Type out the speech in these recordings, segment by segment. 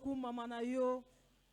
kumama na yo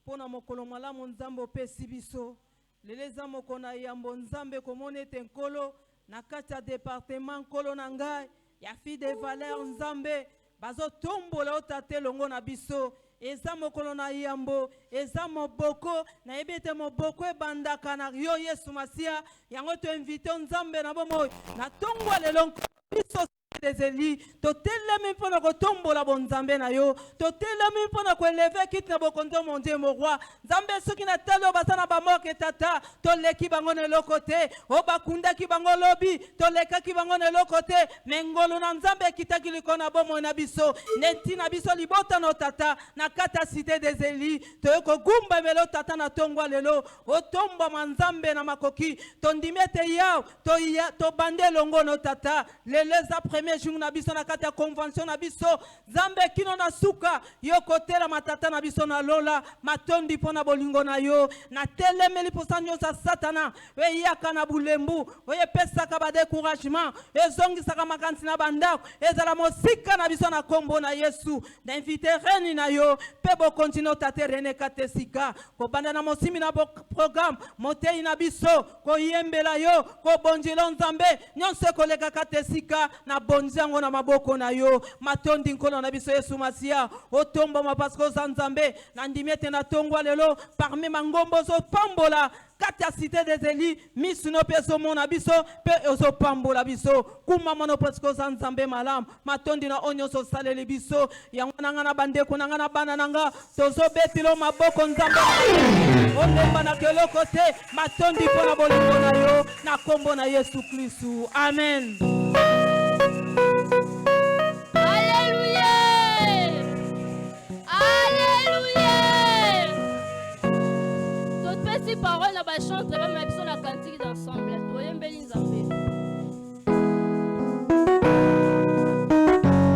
pona mokolo malamu nzambe pesi biso leleza mokona yambo nzambe komone te nkolo na kati ya département nkolo na ngai ya fille de valeur nzambe bazo tombola otate longo na biso eza mokolo na yambo eza moboko na yebete moboko ebandaka na yo Yesu Masia yango to invite nzambe na bomo na tongwa lelo biso des Eli, totelemi mpona kotombola bonzambe na yo, totelemi mpona koeleve kiti na bokonzo mon Dieu mon roi. Nzambe soki na talo basana ba moke tata, toleki bango na lokote, o bakunda ki bango lobi, toleka ki bango na lokote, mengolo na nzambe kitaki likona bomo na biso, neti na biso libota no tata, na kata cité des Eli, toyoko gumba melo tata na tongwa lelo, o tomba manzambe na makoki, tondimete yao, to bande longo no tata, leleza premier jour na biso na kata convention na biso zambe kino na suka yo kotela matata na biso na lola matondi pona bolingo na yo na telemeli posanyo sa satana we yaka na bulembu we pesaka ba découragement ezongisaka makansi na bandako ezala mosika na biso na kombo na Yesu na invite reni na yo pebo continue tate rene katesika ko banda na mosimi na programme motei na biso ko yembela yo ko bonjelo nzambe nyonse koleka katesika na bonzango na maboko na yo matondi nkolo na biso Yesu Masia otomba mapasko za nzambe na ndimete na tongwa lelo parmi mangombo zo pambola kata cité des Eli misuno peso mona biso pe ozo pambola biso kuma mono pasko za nzambe malam matondi na onyo so salele biso yango nanga na bandeko nanga na bana nanga tozo betilo maboko nzambe olemba na keloko te matondi pona bolingo na yo na kombo na Yesu Kristu amen. Alléluia. Alléluia. Toutes petites paroles na ba chante même la biso la cantique d'ensemble. Toyembeli nzambe.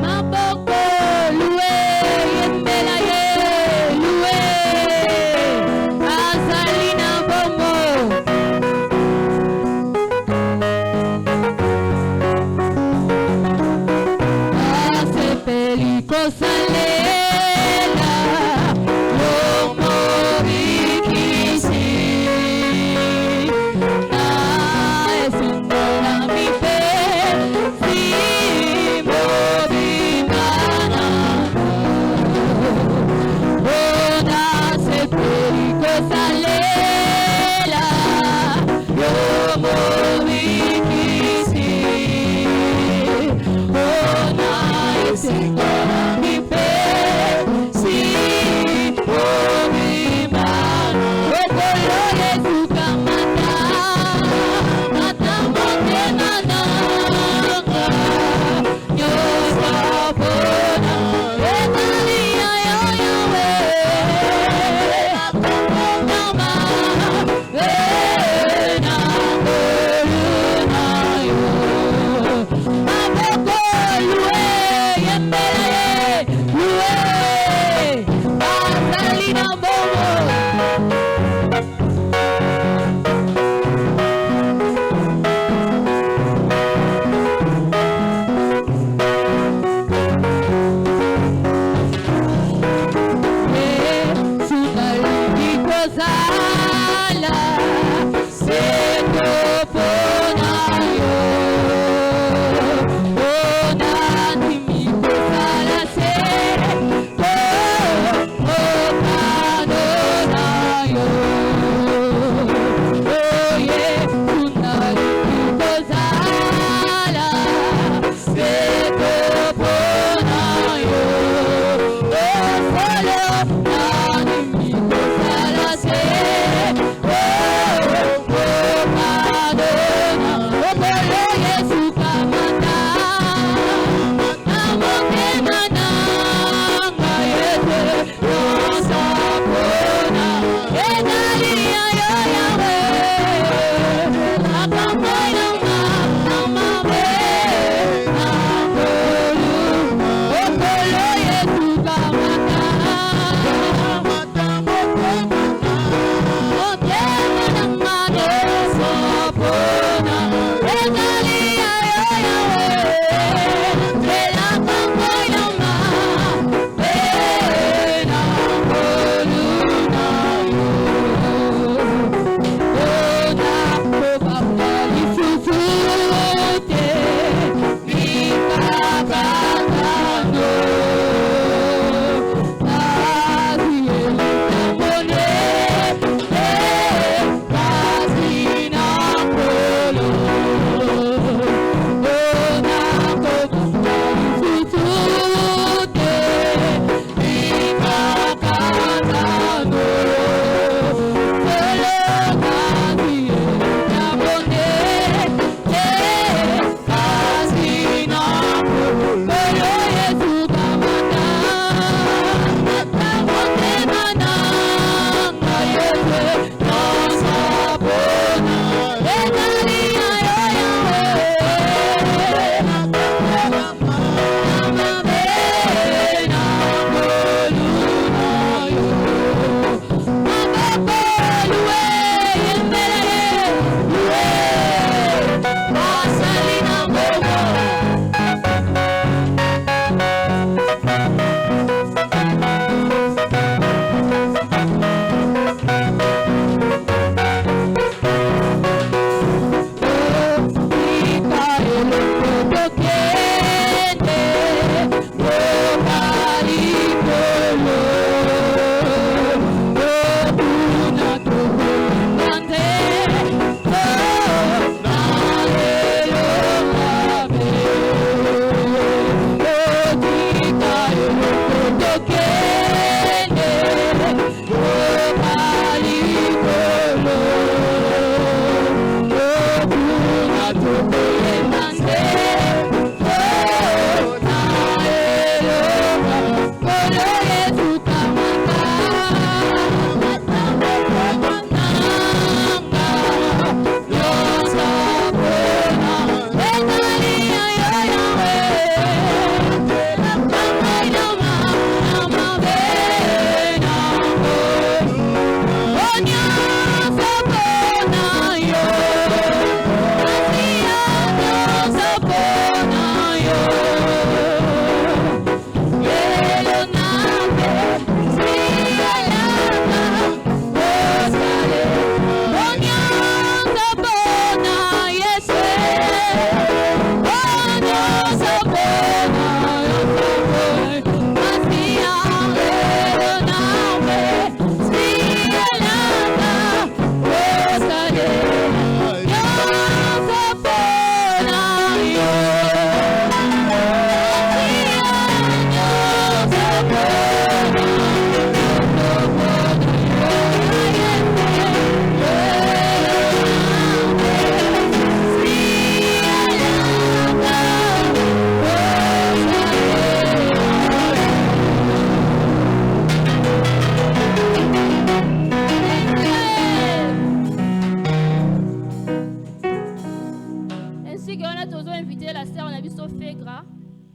Maboko loué yembela ye loué. Azalina bomo. Salela lo morikisi na esindela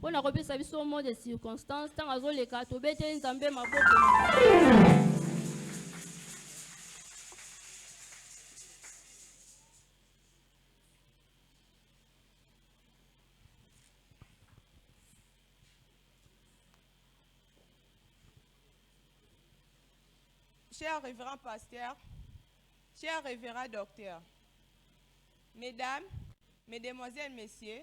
Pour na kopesa biso mot de circonstance, tant azoleka tobeteli nzambe maboko. Cher révérend pasteur, cher révérend docteur, mesdames, mesdemoiselles, messieurs,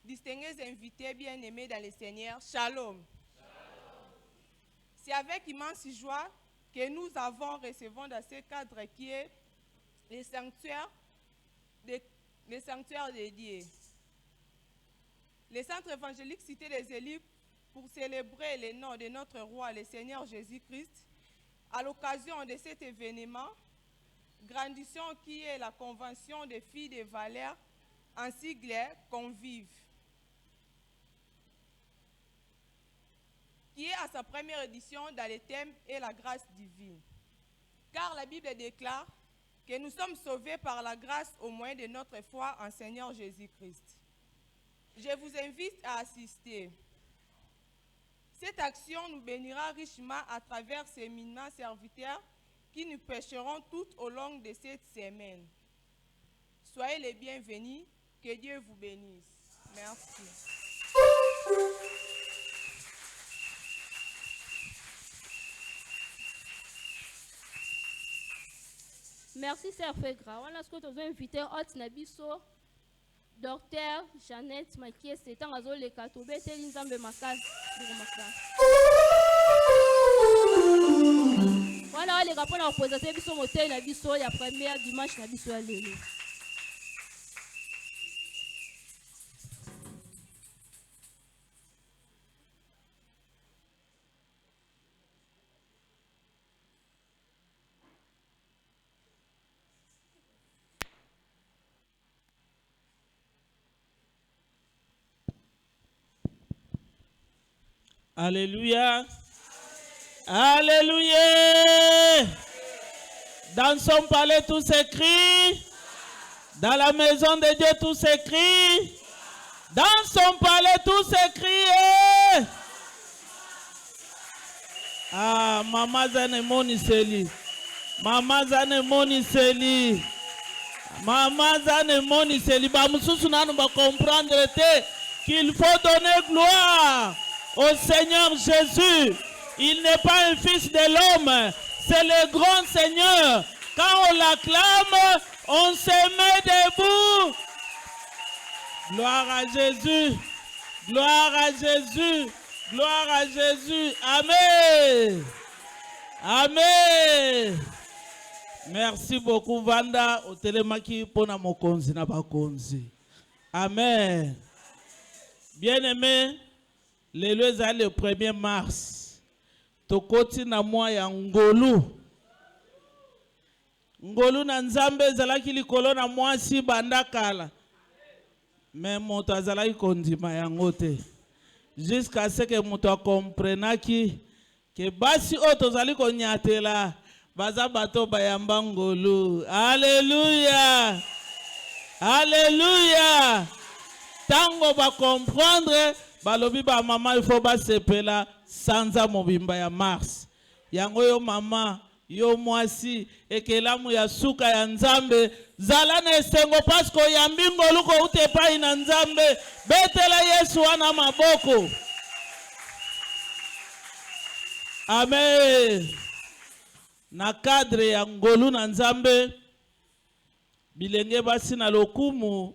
distingués invités bien-aimés dans le Seigneur, shalom. C'est avec immense joie que nous recevons dans ce cadre qui est le sanctuaire dédié. Le centre évangélique Cité des Élus pour célébrer le nom de notre roi, le Seigneur Jésus-Christ, à l'occasion de cet événement grandissant qui est la Convention des filles de Valère, en sigle Convive, qui est à sa première édition dans le thème et la grâce divine. Car la Bible déclare que nous sommes sauvés par la grâce au moyen de notre foi en Seigneur Jésus-Christ. Je vous invite à assister. Cette action nous bénira richement à travers ces éminents serviteurs qui nous prêcheront tout au long de cette semaine. Soyez les bienvenus, que Dieu vous bénisse. Merci. Merci, Sœur Fegra. On a ce que tu as invité Hot Nabiso, Docteur Jeannette Makies, c'est un azol le katobe, c'est l'inzambe makas. Voilà, les rapports à opposition, ils sont motés la biso, la première dimanche, la biso à l'élu. Alléluia. Alléluia. Dans son palais, tout s'écrit. Dans la maison de Dieu, tout s'écrit. Dans son palais, tout s'écrit. Ah, Maman Zane Moniseli. Maman Zane Moniseli. Maman Zane Moniseli. Bah, nous va comprendre qu'il faut donner gloire au Seigneur Jésus. Il n'est pas un fils de l'homme, c'est le grand Seigneur. Quand on l'acclame, on se met debout. Gloire à Jésus, gloire à Jésus, gloire à Jésus. Amen. Amen. Merci beaucoup, Vanda. Otelemaki pona mokonzi na bakonzi. Amen. Bien-aimé, le 1er mars. Tokoti na mwa ya ngolu. Ngolu na nzambe zalaki likolo na mwasi bandakala. Mais moto azalaki kondima yango te. Jusqu'à ce que moto akomprenaki que basi o tozali konyatela baza bato bayamba ngolu. Alléluia. Alléluia. Tango ba comprendre balobi ba mama il faut ba sepela sanza mobimba ya mars. Yango yo mama yo mwasi ekelamu ya suka ya nzambe zala na esengo pasko ya mbingo luko utepai na nzambe betela Yesu wana maboko. Amen. Na cadre ya ngolu na nzambe bilenge basi na lokumu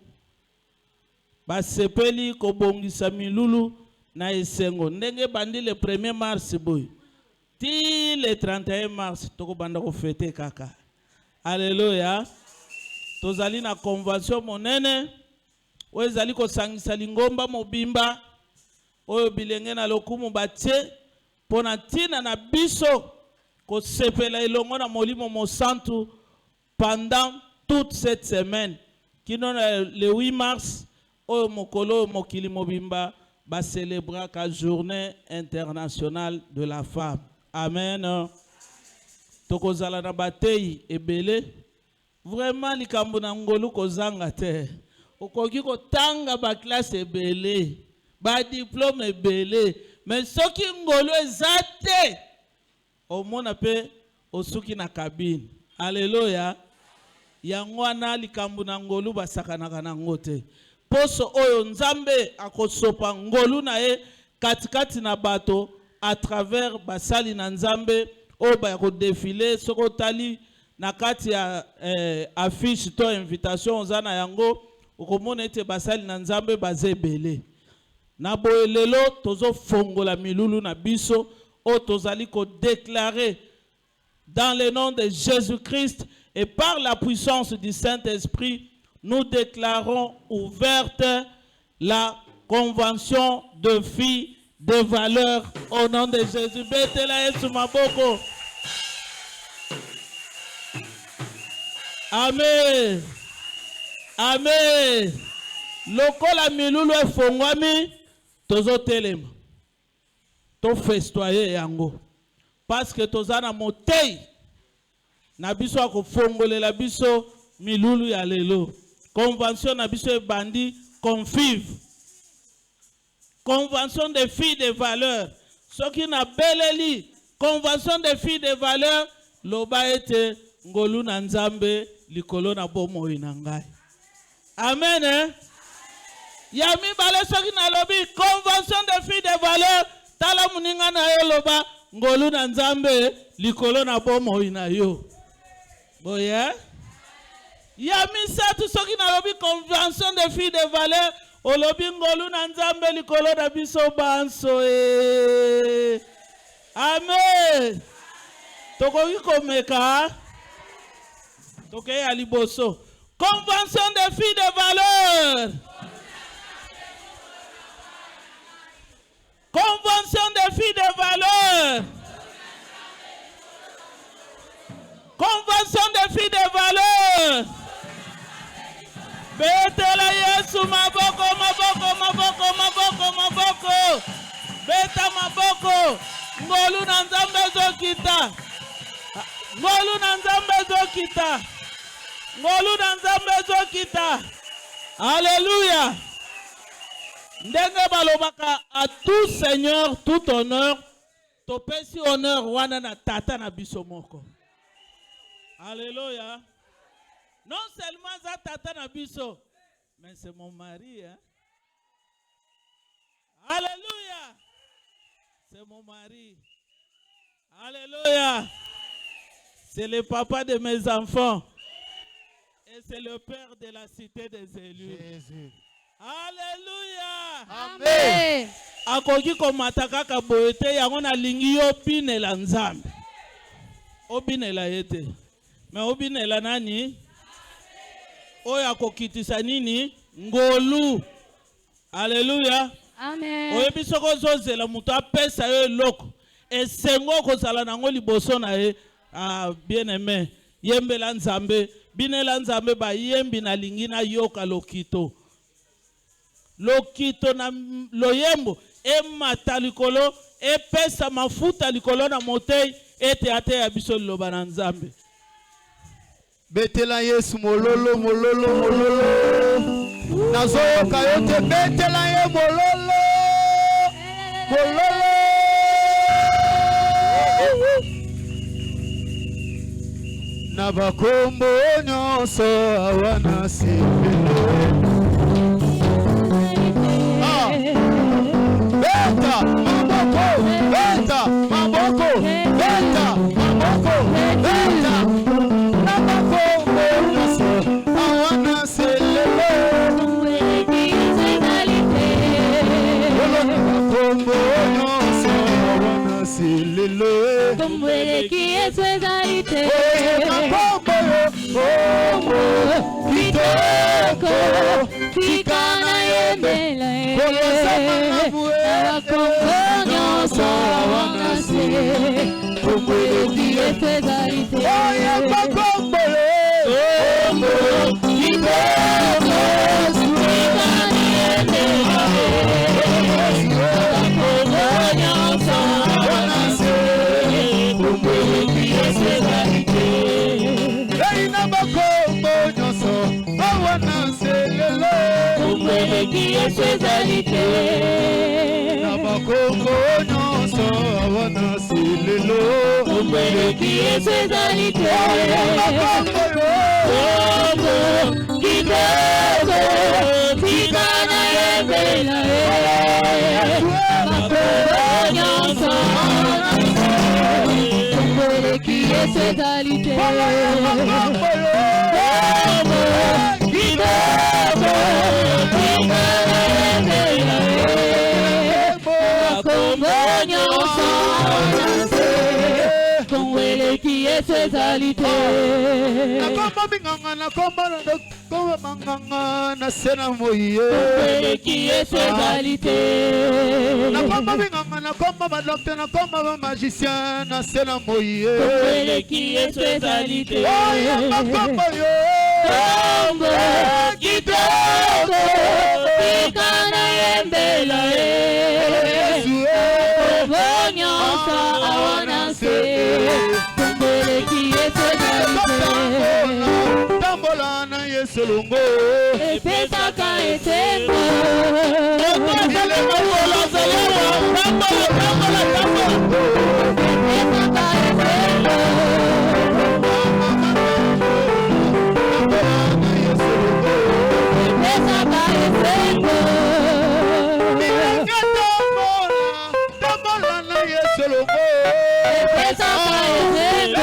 basepeli kobongisa milulu na esengo ndenge bandi le 1er mars boy ti le 31 mars toko banda ko fete kaka. Alléluia. Tozali na convention monene oyo ezali kosangisa lingomba mobimba oyo bilenge na lokumu batie pona tina na biso kosepela elongo na molimo mosantu pendant toute cette semaine kino le 8 mars oyo mokolo mokili mobimba ba célébrer la journée internationale de la femme. Amen. Tokozala na batei ebele. Vraiment likambo na ngolu kozanga te. Okoki ko tanga ba classe ebele. ba diplôme ebele mais soki ngolu ezate omona pe osuki na cabine. Alléluia. Yango wana likambo na ngolu basakanaka na ngote. Poso oyo nzambe akosopa ngolu na ye katikati na bato à travers basali na nzambe oyo bako défiler soko tali na kati ya affiche to invitation ozana yango okomona ete basali na nzambe bazebele. Na boye lelo tozo fongola milulu na biso o tozali ko déclarer dans le nom de Jésus-Christ et par la puissance du Saint-Esprit, nous déclarons ouverte la convention de filles de valeur au nom de Jésus. Betela Yesu maboko. Amen. Amen. Lokola milulu efongwami tozo telema. To festoyer yango. Parce que tozana motei na biso akofongolela biso milulu ya lelo. Convention na biso ebandi convive. Convention des filles de valeur. Soki na beleli convention des filles de valeur loba ete ngolu na nzambe likolo na bomoi na ngai. Amen. Eh? Yami bale soki na lobi convention des filles de valeur tala muninga na yo loba ngolu na nzambe likolo na bomoi na yo. Boya. Yami satu soki na lobi convention des filles de valeur olobi ngolu na nzambe likolo na biso banso. Amen. Tokoki komeka. Toke ya liboso. Convention des filles de valeur. Convention des filles de valeur. Convention des filles de valeur. Betela Yesu maboko, maboko, maboko, maboko, maboko. Beta maboko. Ngolu na nzambe zokita. Ngolu na nzambe zokita. Ngolu na nzambe zokita. Alléluia. Ndenge balobaka à tout Seigneur, tout honneur. Topesi honneur wana na tata na biso moko. Alléluia. Non seulement ça tata na biso, mais c'est mon mari. Hein? Alléluia. C'est mon mari. Alléluia. C'est le papa de mes enfants. Et c'est le père de la cité des élus. Jésus. Alléluia. Amen. Akoki komata kaka boete yango na lingi yo binela nzambe. Obinela yete. Mais obinela nani? Oya kokitisa nini? Ngolu. Alléluia. Amen. Oyebi soko zozela mutu apesa yo eloko. Esengo kozala nango liboso na ye. Ah, bien-aimé. Yembela nzambe. Binela nzambe ba yembi na lingi na yoka lokito. Lokito na loyembo. Emata likolo. Epesa mafuta likolo na motei. Ete ate ya biso loba na nzambe. Betela Yesu mololo, mololo, mololo. Nazoyoka yote betela ye mololo. Mololo. Na bakombo nyonso awana sibele. Ah. Beta maboko, beta maboko, beta maboko, beta. Na bakombo nyonso awana selele. Bakombo nyonso awana selele. Kumwele kiyesu ezalite. Kitoko, Kikana yembela ye. Abakongo nyonso awangase. Kumwele kiyesu ezalite. oye bakombole. Kitoko, Kikana yembela ye. Abakongo nyonso awangase. Kumwele kiyesu ezalite. Eina bakombo nyonso awana selele. Kumwele kiyesu Yesu ezali te. Na bakongo nyonso wana silelo Kombo eleki Yesu ezali te. Kombo kitoko tika na yembela ye. Makombo nyonso kombo eleki Yesu ezali te. Nakoma binganga nakoma banganga na sena moye. Nakoma binganga nakoma ba docteur nakoma ba magicien na sena moye. Oya makombo yo. Kombo kitoko tikana yembela ye. Kombo nyonso awana se. Tambola na Yesu lungo epesaka esengo ile mabola zalema tambola epesaka esengo na Yesu lungo epesaka esengo tambola na Yesu lungo epesaka esengo.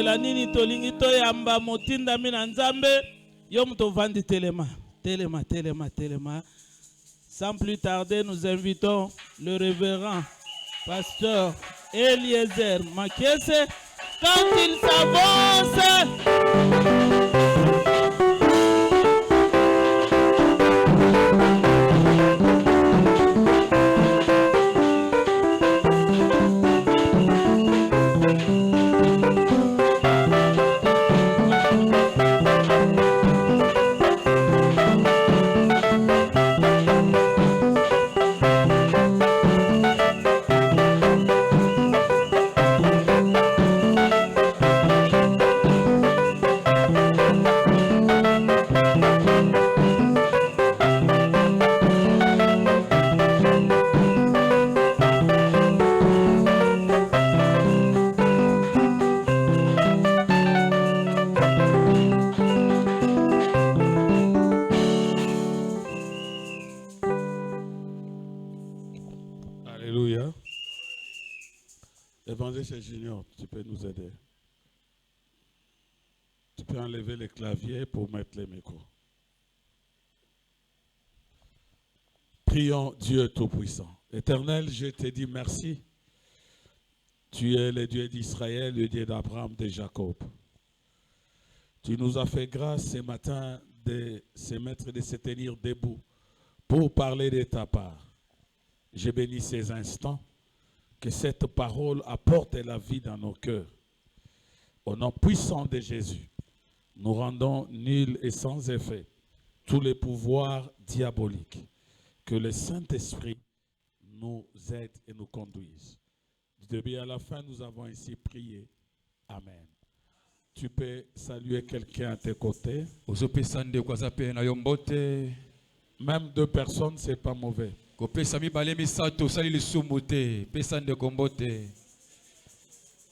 La nini tolingi to yamba motinda mina nzambe yo mto vandi telema. Sans plus tarder, nous invitons le révérend pasteur Eliezer Makiese quand il s'avance. Alléluia. Évangéliste Junior, tu peux nous aider. Tu peux enlever les claviers pour mettre les micros. Prions Dieu Tout-Puissant. Éternel, je te dis merci. Tu es le Dieu d'Israël, le Dieu d'Abraham, de Jacob. Tu nous as fait grâce ce matin de se mettre, de se tenir debout pour parler de ta part. Je bénis ces instants, que cette parole apporte la vie dans nos cœurs. Au nom puissant de Jésus, nous rendons nuls et sans effet tous les pouvoirs diaboliques. Que le Saint-Esprit nous aide et nous conduise. Du début à la fin, nous avons ainsi prié. Amen. Tu peux saluer quelqu'un à tes côtés. Même deux personnes, ce n'est pas mauvais.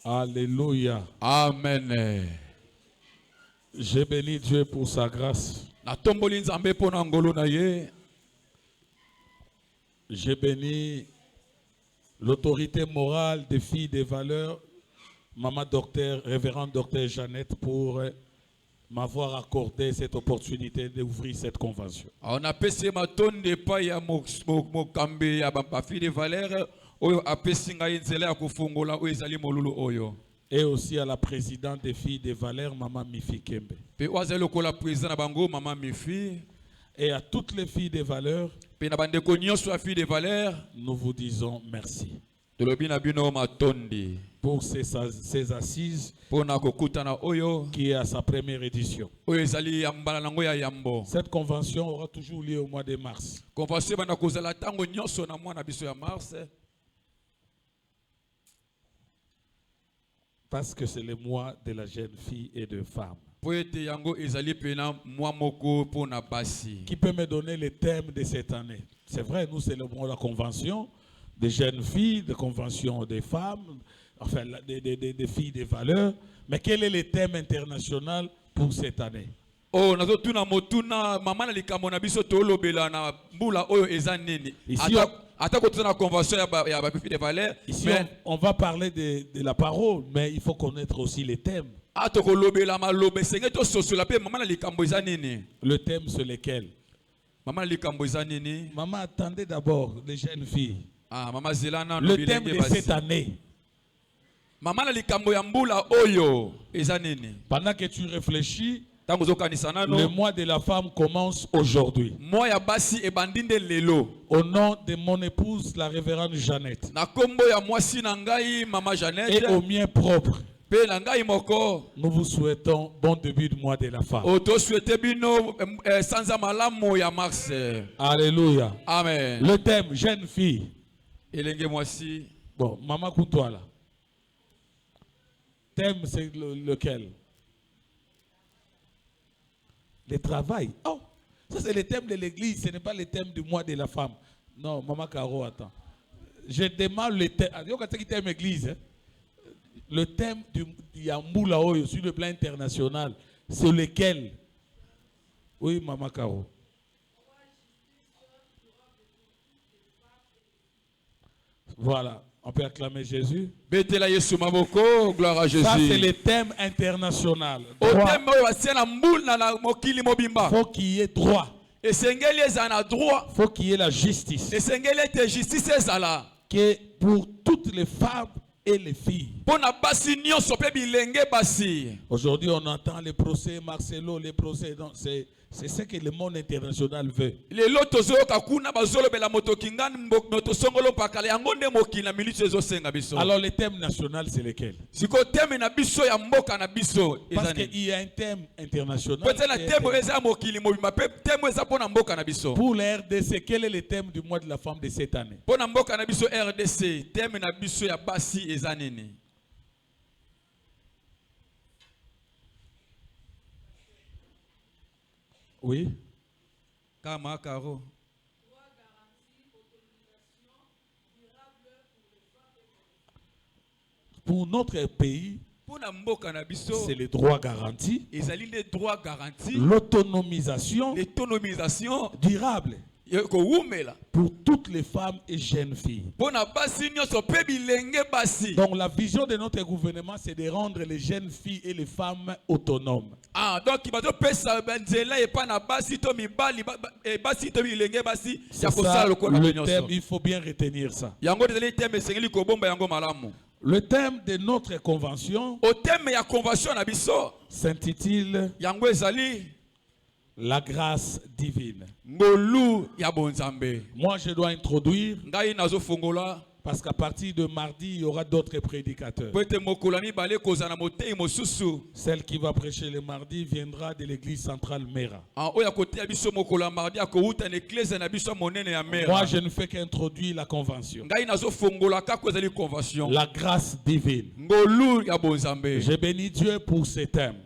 Alléluia. Amen. J'ai béni Dieu pour sa grâce. Natomboli Nzambe pona ngolo na ye. J'ai béni l'autorité morale des filles des valeurs, maman docteur, révérende docteur Jeannette, pour m'avoir accordé cette opportunité d'ouvrir cette convention. On a payé ma tonne de paille à Mokambe, à ma fille de valeur. Oyo apesi ngai nzela ya kufungola oyo ezali molulu oyo. Et aussi à la présidente des filles des valeurs, maman Mifi Kembe. Pe oazelo ko la présidente bango maman Mifi. Et à toutes les filles des valeurs, Pe na bande ko nyonso ya fille de valeur, nous vous disons merci tolobi na bino matondi pour ces assises pona kokutana oyo qui est à sa première édition. oyo ezali ya mbala nango ya yambo. Cette convention aura toujours lieu au mois de mars. Convention bana kozala tango nyonso na mwana biso ya mars. Parce que c'est le mois de la jeune fille et de femme. Qui Qui peut me donner le thème de cette année? C'est vrai, nous célébrons la convention des jeunes filles, de convention des femmes, enfin des filles des valeurs. Mais quel est le thème international pour cette année? Oh, nazotuna motuna mama na likambo na biso tolobela na mbula oyo eza nini. Ici, on va parler de la parole, mais il faut connaître aussi les thèmes. Le thème, c'est lequel? Maman, attendez d'abord les jeunes filles. Le thème de cette année. Pendant que tu réfléchis, le mois de la femme commence aujourd'hui. Au nom de mon épouse, la révérende Jeannette. Et au mien propre. Nous vous souhaitons bon début du mois de la femme. Alléluia. Amen. Le thème, jeune fille. Bon, maman Koutoua là. Thème, c'est lequel? Le travail. Oh, ça c'est le thème de l'église, ce n'est pas le thème du mois de la femme. Non, maman Caro, attends. Je demande le thème. Le thème du Yamboula Oyo sur le plan international, c'est lequel? Oui, maman Caro. Voilà. On peut acclamer Jésus. Gloire à Jésus. Ça, c'est le thème international. Il faut qu'il y ait droit. Il faut qu'il y ait la justice. Que pour toutes les femmes et les filles. Aujourd'hui, on entend les procès Marcelo, les procès. C'est ce que le monde international veut. Alors le thème national, c'est lequel? Parce qu'il y a un thème international. Pour la RDC, quel est le thème du mois de la femme de cette année? Oui. Pour notre pays, c'est les droits garantis, l'autonomisation durable pour toutes les femmes et jeunes filles. Donc la vision de notre gouvernement, c'est de rendre les jeunes filles et les femmes autonomes. Donc c'est ça, le thème, il faut bien retenir ça. Le thème de notre convention s'intitule La grâce divine. Moi, je dois introduire, parce qu'à partir de mardi, il y aura d'autres prédicateurs. Celle qui va prêcher le mardi viendra de l'église centrale Mera. Moi, je ne fais qu'introduire la convention. La grâce divine. Je bénis Dieu pour ces thèmes.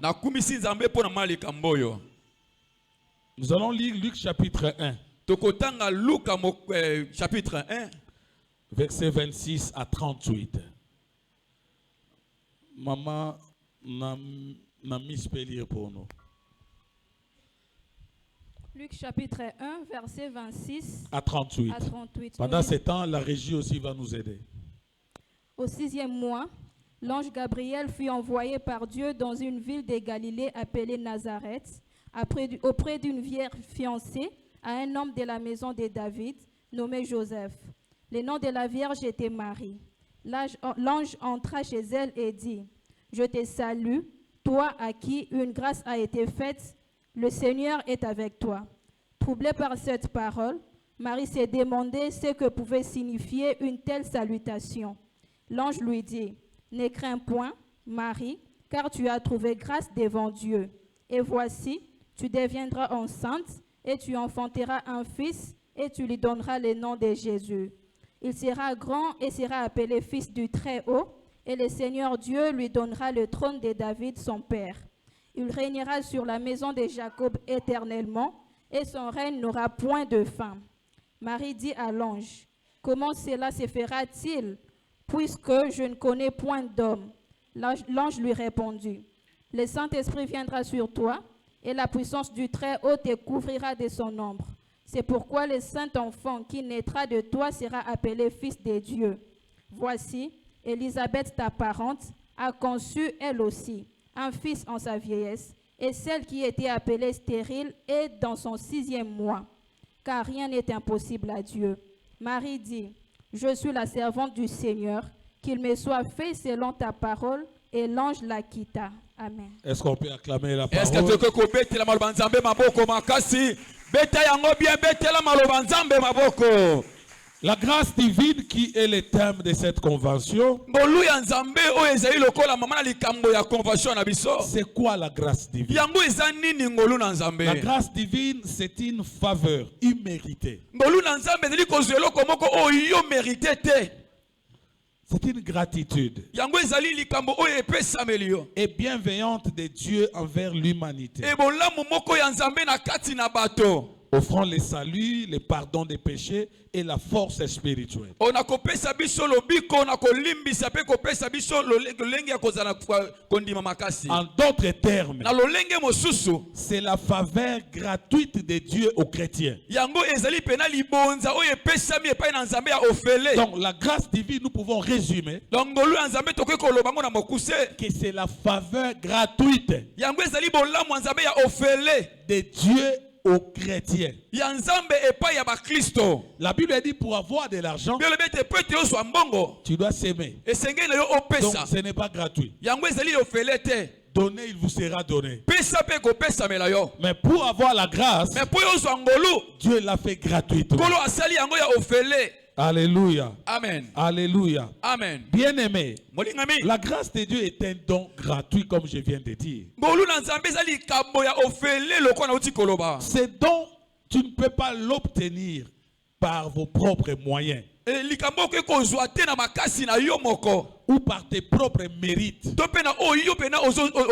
Nous allons lire Luc chapitre 1. Chapitre 1. Versets 26 à 38. Maman Namis peut lire pour nous. Luc chapitre 1, verset 26 À 38. à 38. Pendant Nous ce temps, la régie aussi va nous aider. Au 6e mois, l'ange Gabriel fut envoyé par Dieu dans une ville de Galilée appelée Nazareth, auprès d'une vierge fiancée à un homme de la maison de David, nommé Joseph. Le nom de la vierge était Marie. L'ange entra chez elle et dit, « Je te salue, toi à qui une grâce a été faite, le Seigneur est avec toi. » Troublée par cette parole, Marie s'est demandé ce que pouvait signifier une telle salutation. L'ange lui dit, « Ne crains point, Marie, car tu as trouvé grâce devant Dieu. Et voici, tu deviendras enceinte, et tu enfanteras un fils, et tu lui donneras le nom de Jésus. Il sera grand et sera appelé fils du Très-Haut, et le Seigneur Dieu lui donnera le trône de David, son père. Il régnera sur la maison de Jacob éternellement, et son règne n'aura point de fin. » Marie dit à l'ange, « Comment cela se fera-t-il, puisque je ne connais point d'homme? » L'ange lui répondit, « Le Saint-Esprit viendra sur toi, et la puissance du Très-Haut te couvrira de son ombre. C'est pourquoi le Saint-Enfant qui naîtra de toi sera appelé Fils de Dieu. Voici, Élisabeth, ta parente, a conçu elle aussi un fils en sa vieillesse, et celle qui était appelée stérile est dans son 6e mois, car rien n'est impossible à Dieu. » Marie dit, « Je suis la servante du Seigneur, qu'il me soit fait selon ta parole. » Et l'ange la quitta. Amen. Est-ce qu'on peut acclamer la Est-ce parole? que tu peux bêter la malobanzambe maboko makasi? Bêta yango bien bêter la malobanzambe maboko. La grâce divine qui est le thème de cette convention. Ngolu ya nzambe o ezali lokola mama na likambo ya convention na biso. C'est quoi la grâce divine? Yango eza nini ngolu na nzambe? La grâce divine, c'est une faveur imméritée. Ngolu na nzambe ezali kozwa eloko moko oyo mérité te. C'est une gratitude Yango ezali likambo oyo epesameli yo. et bienveillante de Dieu envers l'humanité, E bolamu moko ya nzambe na kati na bato. offrant le salut, le pardon des péchés et la force spirituelle. On a kopesa biso lobiko, on a kolimbisa pe kopesa biso lolenge ya kozala kondima makasi. En d'autres termes, Na lolenge mosusu, c'est la faveur gratuite de Dieu aux chrétiens. yango ezali pena libonza oyo epesami epai na nzambe ya ofele. Donc la grâce divine, nous pouvons résumer Donc ngolu ya nzambe tokoki koloba ngo na mokuse. que c'est la faveur gratuite Yango ezali bolamu ya nzambe ya ofele. de Dieu aux chrétiens. Ya nzambe epai ya bakristo. La Bible dit pour avoir de l'argent, Bio lebete pe te oswa mbongo. tu dois s'aimer. Esengeli na yo Donc opesa. ce n'est pas gratuit. Yango ezali ofele te. Donner, il vous sera donné. Pesa pe kopesamela yo. Mais pour avoir la grâce, Mais po yo oswa ngolu, Dieu l'a fait gratuitement. kolo asali yango ya ofele. Alléluia. Amen. Alléluia. Amen. Bien-aimé, Molingami. la grâce de Dieu est un don gratuit, comme je viens de dire. Ngolu na nzambe ezali likambo ya ofele loko na uti koloba. Ce don, tu ne peux pas l'obtenir par vos propres moyens Likambo ke kozwa te na makasi na yo moko. ou par tes propres mérites. To pena oyo pena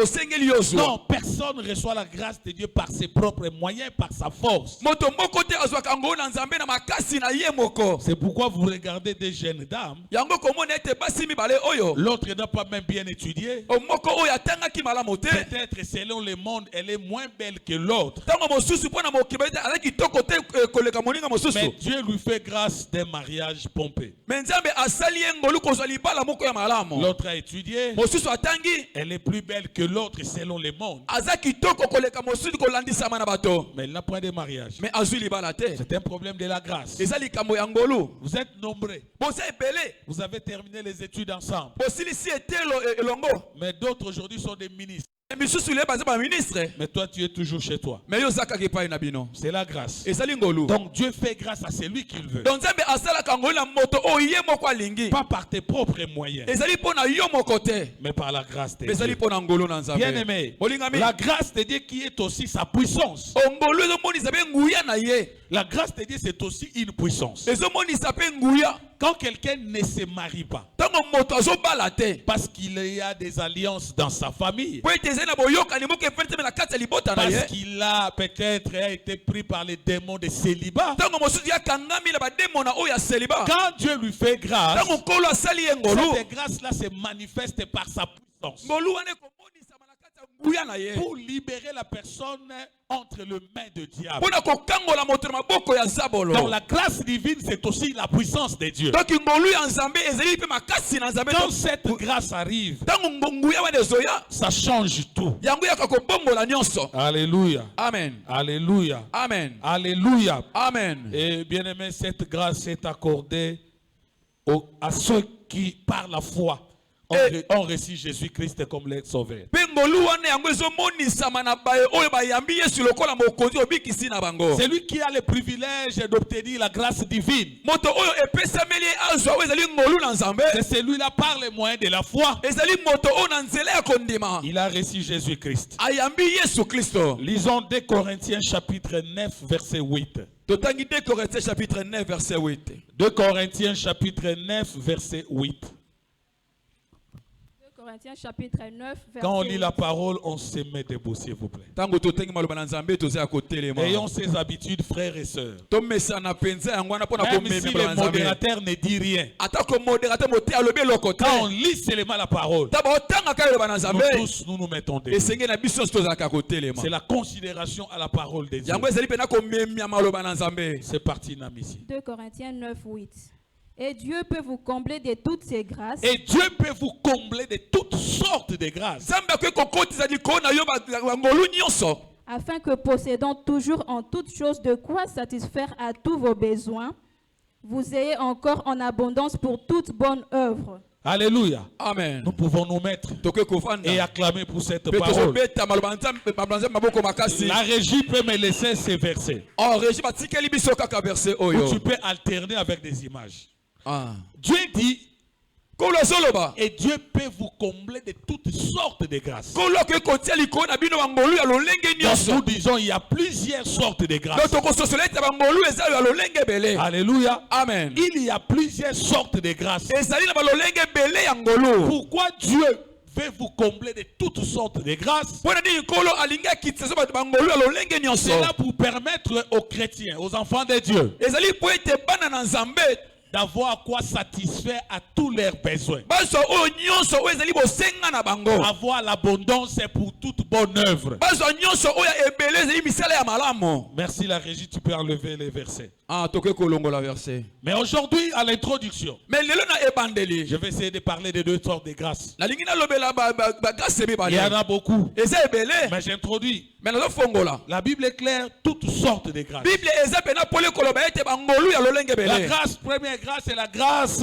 osengeli yo zwa. Non, personne ne reçoit la grâce de Dieu par ses propres moyens, par sa force. Moto moko te azwa kango na nzambe na makasi na ye moko. C'est pourquoi vous regardez des jeunes dames. Yango komona ete basi mibale oyo. L'autre n'a pas même bien étudié. O moko oyo atangaki malamu te. Peut-être selon le monde, elle est moins belle que l'autre. Tango mosusu pona mokeba ete alaki toko te koleka moninga Mais mosusu. Dieu lui fait grâce d'un mariage pompé. Mais nzambe asali ye ngolu kozwa libala moko ya malamu. L'autre a étudié. Mosusu atangi. Elle est plus belle que l'autre selon le monde. Aza kitoko koleka mosusu kolandisama na bato. Mais elle n'a point de mariage. Mais azwi libala te. C'est un problème de la grâce. Eza likambo ya ngolu. Vous êtes nombreux. Boza ebele. Vous avez terminé les études ensemble. Bosilisi ete elongo. Mais d'autres aujourd'hui sont des ministres. Misusu le baza ba ministre. Mais toi, tu es toujours chez toi. Mais yo zakaki pa na bino. C'est la grâce. Ezali ngolu. Donc Dieu fait grâce à celui qu'il veut. Donc nzambe asala kango na moto oye moko alingi. Pas par tes propres moyens, Ezali pona yo moko te. mais par la grâce de Ezali Dieu. pona ngolu na nzambe. Bien-aimé, Molingami. la grâce de Dieu qui est aussi sa puissance. Ongolu ezo monisa be nguya na ye. La grâce de Dieu, c'est aussi une puissance. Ezo monisa pe nguya. Quand quelqu'un ne se marie pas, Tango moto azo bala te. parce qu'il y a des alliances dans sa famille, Po ete ezali na boyoka ni moko efente me na kati ya libota na parce ye. qu'il a peut-être été pris par les démons de célibat, Tango mosusu ya kangami na bademo na oyo ya celiba. quand Dieu lui fait grâce, Tango nkolo asali ye ngolu. cette grâce-là se manifeste par sa puissance. Ngolu wane komonisa na kati ya buya na ye pour libérer la personne entre les mains de diable. mpona kokangola moto na maboko ya zabolo. Donc la grâce divine, c'est aussi la puissance de Dieu. donc ngolu ya nzambe ezali mpe makasi na nzambe. Quand cette grâce arrive, ntango nguya wana ezoya ça change tout. yango yaka kobongola nyonso. Alléluia. Amen. Alléluia. Amen. Alléluia. Amen. Et bien aimé, cette grâce est accordée à ceux qui, par la foi, ont reçu Jésus-Christ comme leur sauveur. mpe ngolu wana yango ezomonisama na baye oyo bayambi yesu lokola mokonzi obikisi na bango. C'est lui qui a le privilège d'obtenir la grâce divine. moto oyo epesameli azwa oyo ezali ngolu na nzambe. C'est celui-là par le moyen de la foi. ezali moto oyo na nzela ya kondima Il a reçu Jésus-Christ. ayambi yesu kristo. Lisons 2 Corinthiens chapitre 9 verset 8. totangi 2 Corinthiens chapitre 9 verset 8. 2 Corinthiens chapitre 9 verset 8. 2 Corinthiens chapitre 9, verset Quand on lit 8. la parole, on se met debout, s'il vous plaît. ntango totangi maloba na nzambe toza ya kotelema. Ayons ces habitudes, frères et sœurs. tomesana mpenza yango wana mpona Même si komema le maloba na nzambe. modérateur ne dit rien, atako modérateur mote alobi eloko te. quand on lit seulement la parole, ta baotangaka eloba na nous nzambe tous, nous nous mettons debout. esenge na biso nyonso tozalaka kotelema. C'est la considération à la parole de Dieu. yango ezali mpena komemia maloba na nzambe. C'est parti, Namici. 2 Corinthiens 9, 8. Et Dieu peut vous combler de toutes ses grâces, Et Dieu peut vous combler de toutes sortes de grâces, nzambe akoki kokotisa likolo na yo bangolu nyonso afin que possédant toujours en toutes choses de quoi satisfaire à tous vos besoins, vous ayez encore en abondance pour toute bonne œuvre. Alléluia. amen. Nous pouvons nous mettre tokoki kovanda et acclamer pour cette mpe parole. tozobeta maloba na nzambe maboko makasi. La régie peut me laisser ces versets. régi batikeli biso kaka verset Ou oyo. tu peux alterner avec des images. Ah. Dieu dit, kolo azoloba et Dieu peut vous combler de toutes sortes de grâces. kolo akoki kotia likolo na bino bangolu ya lolenge Donc nyonso. nous disons, il y a plusieurs sortes de grâces. donc tokososola ete bangolu eza ya lolenge ebele. Alléluia. amen. Il y a plusieurs sortes de grâces. ezali na balolenge ebele ya ngolu. Pourquoi Dieu veut vous combler de toutes sortes de grâces? mpona nini nkolo alingi akitisa so bato bangolu ya lolenge nyonso. C'est là pour permettre aux chrétiens, aux enfants de Dieu, ezali mpo ete bana na nzambe d'avoir quoi satisfaire à tous leurs besoins. bazwa oyo nyonso oyo ezali bosenga na bango. Avoir l'abondance pour toute bonne œuvre. bazwa nyonso oyo ebele ezali misala ya malamu. Merci la régie, tu peux enlever les versets. tokoki kolongola verset. Mais aujourd'hui, à l'introduction, mais lelo na ebandeli je vais essayer de parler de deux sortes de grâces. nalingi nalobela bagrase Il y en mibale a beaucoup, eza ebele. mais j'introduis. me nazofongola La Bible est claire, toutes sortes de grâces. bible eza mpena pole koloba ete bangolu ya lolenge La ebele. grâce, première grâce, c'est la grâce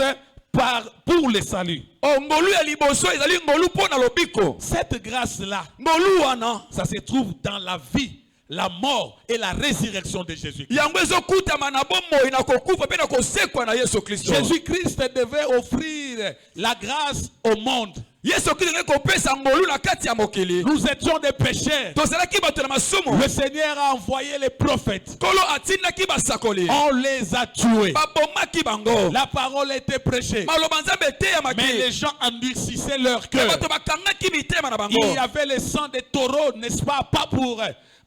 pour le salut. ngolu ya liboso ezali ngolu mpo na lobiko. Cette grâce-là, ngolu wana ça se trouve dans la vie, la mort et la résurrection de Jésus-Christ. yango ezokutama na bomoi na kokufa mpe na kosekwa na yesu kristo. Jésus-Christ devait offrir la grâce au monde. yesu kristo azali kopesa ngolu na kati ya mokili. Nous étions des pécheurs. tozalaki bato na masumu. Le Seigneur a envoyé les prophètes. nkolo atindaki basakoli. On les a tués. babomaki bango. La parole était prêchée. maloba nzambe Mais eteyamaki. les gens endurcissaient leur cœur. bato bakangaki mitema na bango. Il y avait le sang des taureaux, n'est-ce pas? Pas pour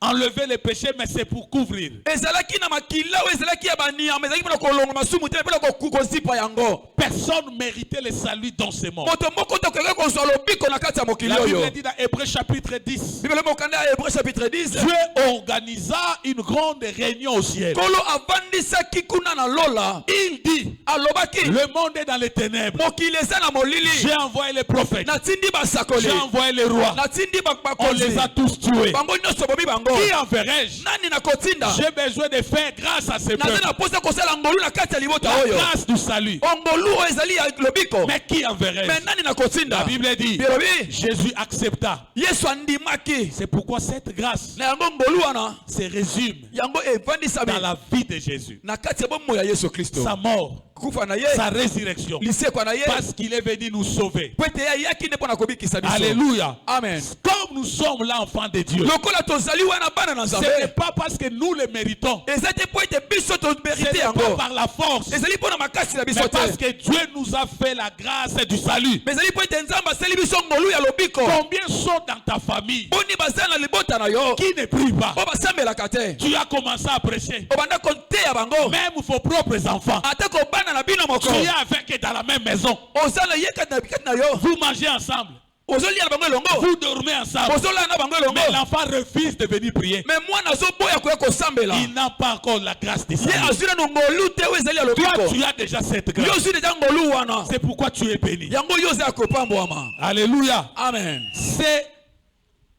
enlever les péchés, mais c'est pour couvrir. ezalaki na makila oyo ezalaki ya baniama ezalaki mpona kolonga masumu te mpona kozipa yango. Personne méritait le salut dans ce monde. moto moko tokenge kozwa lobiko na kati ya mokili La oyo. Bible dit dans Hébreux chapitre 10, bibele mokanda ya hébreu chapitre 10. Dieu organisa une grande réunion au ciel. nkolo avandisaki kuna na lola. Il dit, alobaki le monde est dans les ténèbres. mokili eza na molili. J'ai envoyé les prophètes. natindi basakoli. J'ai envoyé les rois. natindi On les a tous tués. bango nyonso bomi bango. Qui enverrai-je? nani nakotinda. J'ai besoin de faire grâce à ces naza peuples. na posa kosala ngolu na kati ya libota La oyo. grâce du salut. ngolu oyo ezali ya lobiko. Mais qui enverrai-je? me nani nakotinda. La Bible dit, bilobi Jésus accepta. yesu andimaki. C'est pourquoi cette grâce na yango ngolu wana se résume yango evandisami dans la vie de Jésus. na kati ya bomoi ya yesu kristo. Sa mort, kufa na ye. sa résurrection. lisekwa na ye. Parce qu'il est venu nous sauver. po ete ayaki nde mpona kobikisa biso. Alléluia. amen. Comme nous sommes là, enfants de Dieu, lokola tozali wana bana na ce n'est nzambe. pas parce que nous le méritons. eza te po ete biso Ce tomerite n'est pas yango. par la force. ezali mpona makasi na biso Mais parce te. que Dieu nous a fait la grâce du salut. mais ezali po ete nzambe asali biso ngolu ya lobiko. Combien sont dans ta famille boni baza na libota na yo. qui ne prient pas? o basambelaka te. Tu as commencé à prêcher. obanda koteya bango. Même vos propres enfants. ata kobana na bino moko. Tu es avec eux dans la même maison. oza na ye kati na yo. Vous mangez ensemble. ozolia na bango elongo Vous dormez ensemble. ozola na bango elongo Mais l'enfant refuse de venir prier. mais mwana azoboya koya kosambela Il n'a pas encore la grâce de ye Dieu. azwi nano ngolu te oyo ezali ya Toi, lobiko tu as déjà cette yo grâce. ozwi deja ngolu wana C'est pourquoi tu es béni. yango yo oza ya kopambwama Alléluia. amen C'est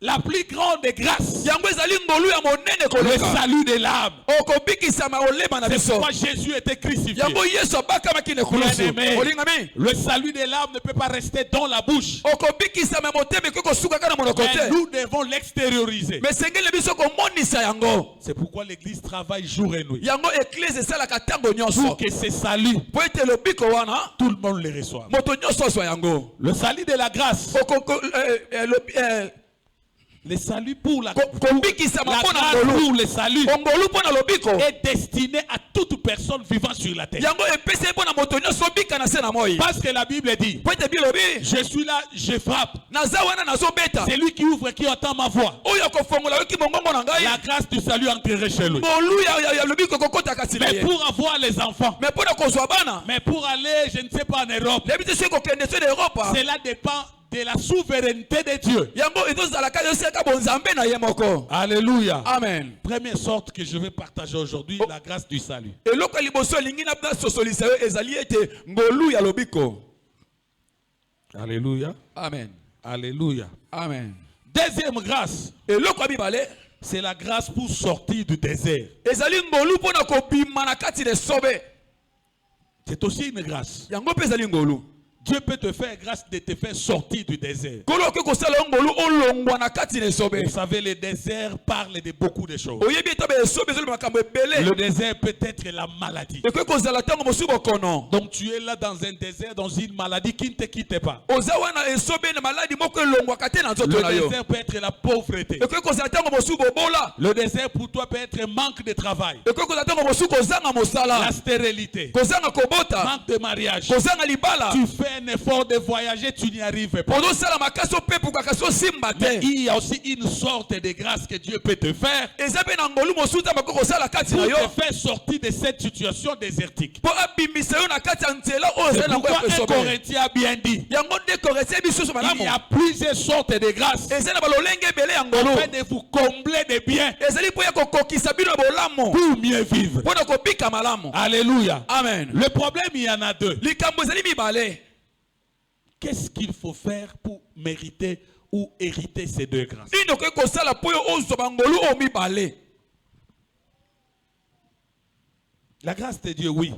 la plus grande des grâces. yango ezali ngolu ya monene Le koleka salut de l'âme. okobikisama olema na C'est biso pourquoi Jésus était crucifié. yango yesu abakamaki na ekulusu Bien-aimé. olingami Le salut de l'âme ne peut pas rester dans la bouche. okobikisama motema ekoki kosukaka na monoko Mais te nous devons l'extérioriser. mais esengeli biso komonisa yango C'est pourquoi l'église travaille jour et nuit. yango eklise esalaka ntango Pour nyonso que ce salut, po ete lobiko wana tout le monde le reçoive. moto nyonso azwa yango Le salut de la grâce. Le salut pour la kobikisama mpo na grâce ngolu pour le salut ongolu mpo na lobiko est destiné à toute personne vivant sur la terre. yango epesi mpo na moto nyonso obika na se na moi Parce que la Bible dit, po ete bilobi je suis là, je frappe. naza wana nazobeta C'est lui qui ouvre, qui entend ma voix. oyo akofongola yoki mongongo na La ngai grâce du salut entrerait chez lui. ngolu ya lobiko ekokota kasi na Mais ye pour avoir les enfants, mais mpo na kozwa bana mais pour aller, je ne sais pas, en Europe, nayebi te soki kokende so na erope cela dépend de la souveraineté de Dieu. yango ezozalaka yoseka bonzambe na ye moko Alléluia. amen Première sorte que je vais partager aujourd'hui, la grâce du salut. eloko ya liboso elingi nasosolisa yo ezali ete ngolu ya lobiko Alléluia. amen Alléluia. amen Deuxième grâce, eloko ya mibale c'est la grâce pour sortir du désert. ezali ngolu mpo na kobima na kati na esobe C'est aussi une grâce. yango mpe ezali ngolu Dieu peut te faire grâce de te faire sortir du désert. kolo okoki kosala yo ngolu olongwa na kati na esobe Vous savez, le désert parle de beaucoup de choses. oyebi ete be esobe ezali makambo ebele Le désert peut être la maladie. ekoki kozala ntango mosusu bokono Donc tu es là dans un désert, dans une maladie qui ne te quitte pas. oza wana esobe na maladi moko elongwaka te na nzoto na Le yo désert peut être la pauvreté. ekoki kozala ntango mosusu bobola Le désert pour toi peut être manque de travail, ekoki kozala ntango mosusu kozanga la mosala stérilité, kozanga kobota manque de mariage. kozanga libala Tu fais un effort de voyager, tu n'y arrives pas. ozosala makasi opepukaka so osimba Mais te il y a aussi une sorte de grâce que Dieu peut te faire eza mpe na ngolu mosusu ntango akoki kosala kati pour na yo te faire sortir de cette situation désertique. mpo abimbisa yo na kati ya nzela oyo C'est ezali nango ya pourquoi un esobe Corinthien a bien dit, yango nde koretie bisusu il malamu y a plusieurs sortes de grâces eza na balolenge ebele ya ngolu afin de vous combler de biens ezali mpo ya kokokisa bino ya bolamu pour mieux vivre. mpo na kobika malamu Alléluia. amen Le problème, il y en a deux. likambo ezali mibale Qu'est-ce qu'il faut faire pour mériter ou hériter ces deux grâces? nini okoki kosala mpo yo ozwa bangolu oyo mibale La grâce de Dieu, oui,